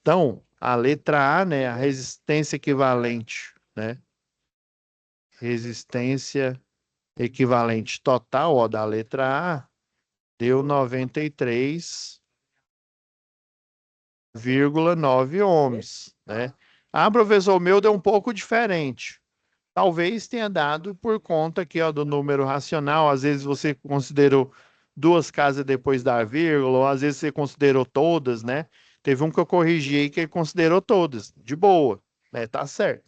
[SPEAKER 1] Então, a letra A, né, a resistência equivalente, né? Resistência equivalente total, ó, da letra A, deu 93,9 ohms, né? Ah, professor, o meu deu um pouco diferente. Talvez tenha dado por conta aqui, ó, do número racional. Às vezes você considerou duas casas depois da vírgula, ou às vezes você considerou todas, né? Teve um que eu corrigi aí que ele considerou todas, de boa, né? Tá certo.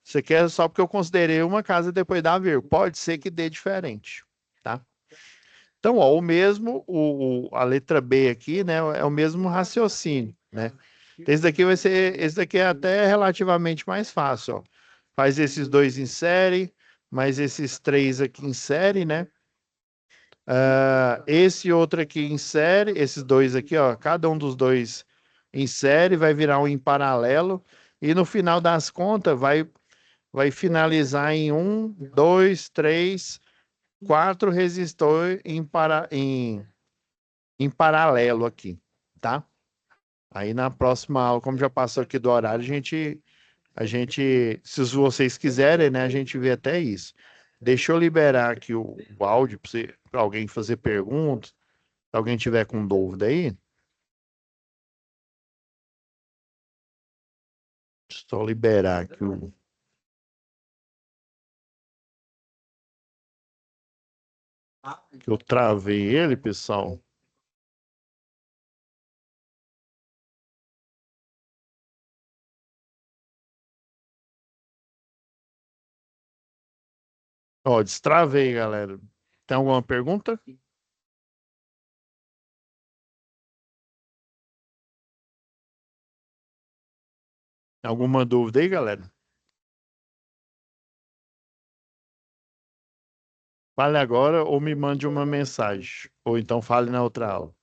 [SPEAKER 1] Isso aqui é só porque eu considerei uma casa depois da vírgula. Pode ser que dê diferente, tá? Então, ó, o mesmo, a letra B aqui, né, é o mesmo raciocínio, né? Esse daqui é até relativamente mais fácil, ó. Faz esses dois em série, mais esses 3 aqui em série, né? Esse outro aqui em série, esses 2 aqui, ó, cada um dos 2 em série vai virar um em paralelo e no final das contas vai finalizar em 1, 2, 3, 4 resistores em paralelo aqui, tá? Aí na próxima aula, como já passou aqui do horário, se vocês quiserem, né, a gente vê até isso. Deixa eu liberar aqui o áudio para alguém fazer perguntas. Se alguém tiver com dúvida aí, só liberar aqui que eu travei ele, pessoal. Ó, destravei, galera. Tem alguma pergunta? Alguma dúvida aí, galera? Fale agora ou me mande uma mensagem. Ou então fale na outra aula.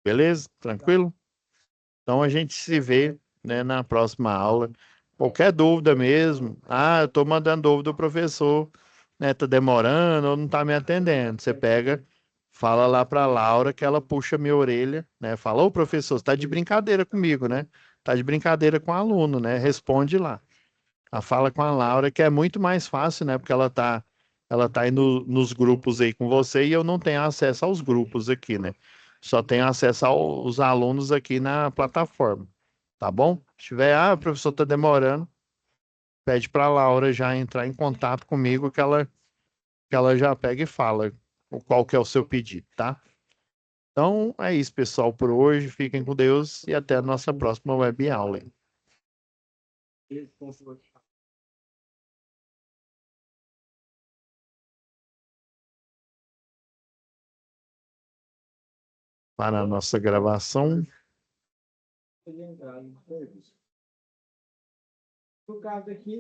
[SPEAKER 1] Beleza? Tranquilo? Então a gente se vê, né, na próxima aula. Qualquer dúvida mesmo. Ah, eu estou mandando dúvida ao professor, né? Tá demorando ou não está me atendendo. Você pega, fala lá para a Laura que ela puxa minha orelha, né? Fala, ô professor, você está de brincadeira comigo, né? Tá de brincadeira com o aluno, né? Responde lá. A fala com a Laura, que é muito mais fácil, né? Porque ela tá aí nos grupos aí com você e eu não tenho acesso aos grupos aqui, né? Só tenho acesso aos alunos aqui na plataforma, tá bom? Se tiver, o professor tá demorando, pede para a Laura já entrar em contato comigo que ela já pega e fala qual que é o seu pedido, tá? Então é isso, pessoal, por hoje. Fiquem com Deus e até a nossa próxima web aula. Para a nossa gravação.
[SPEAKER 2] No caso aqui,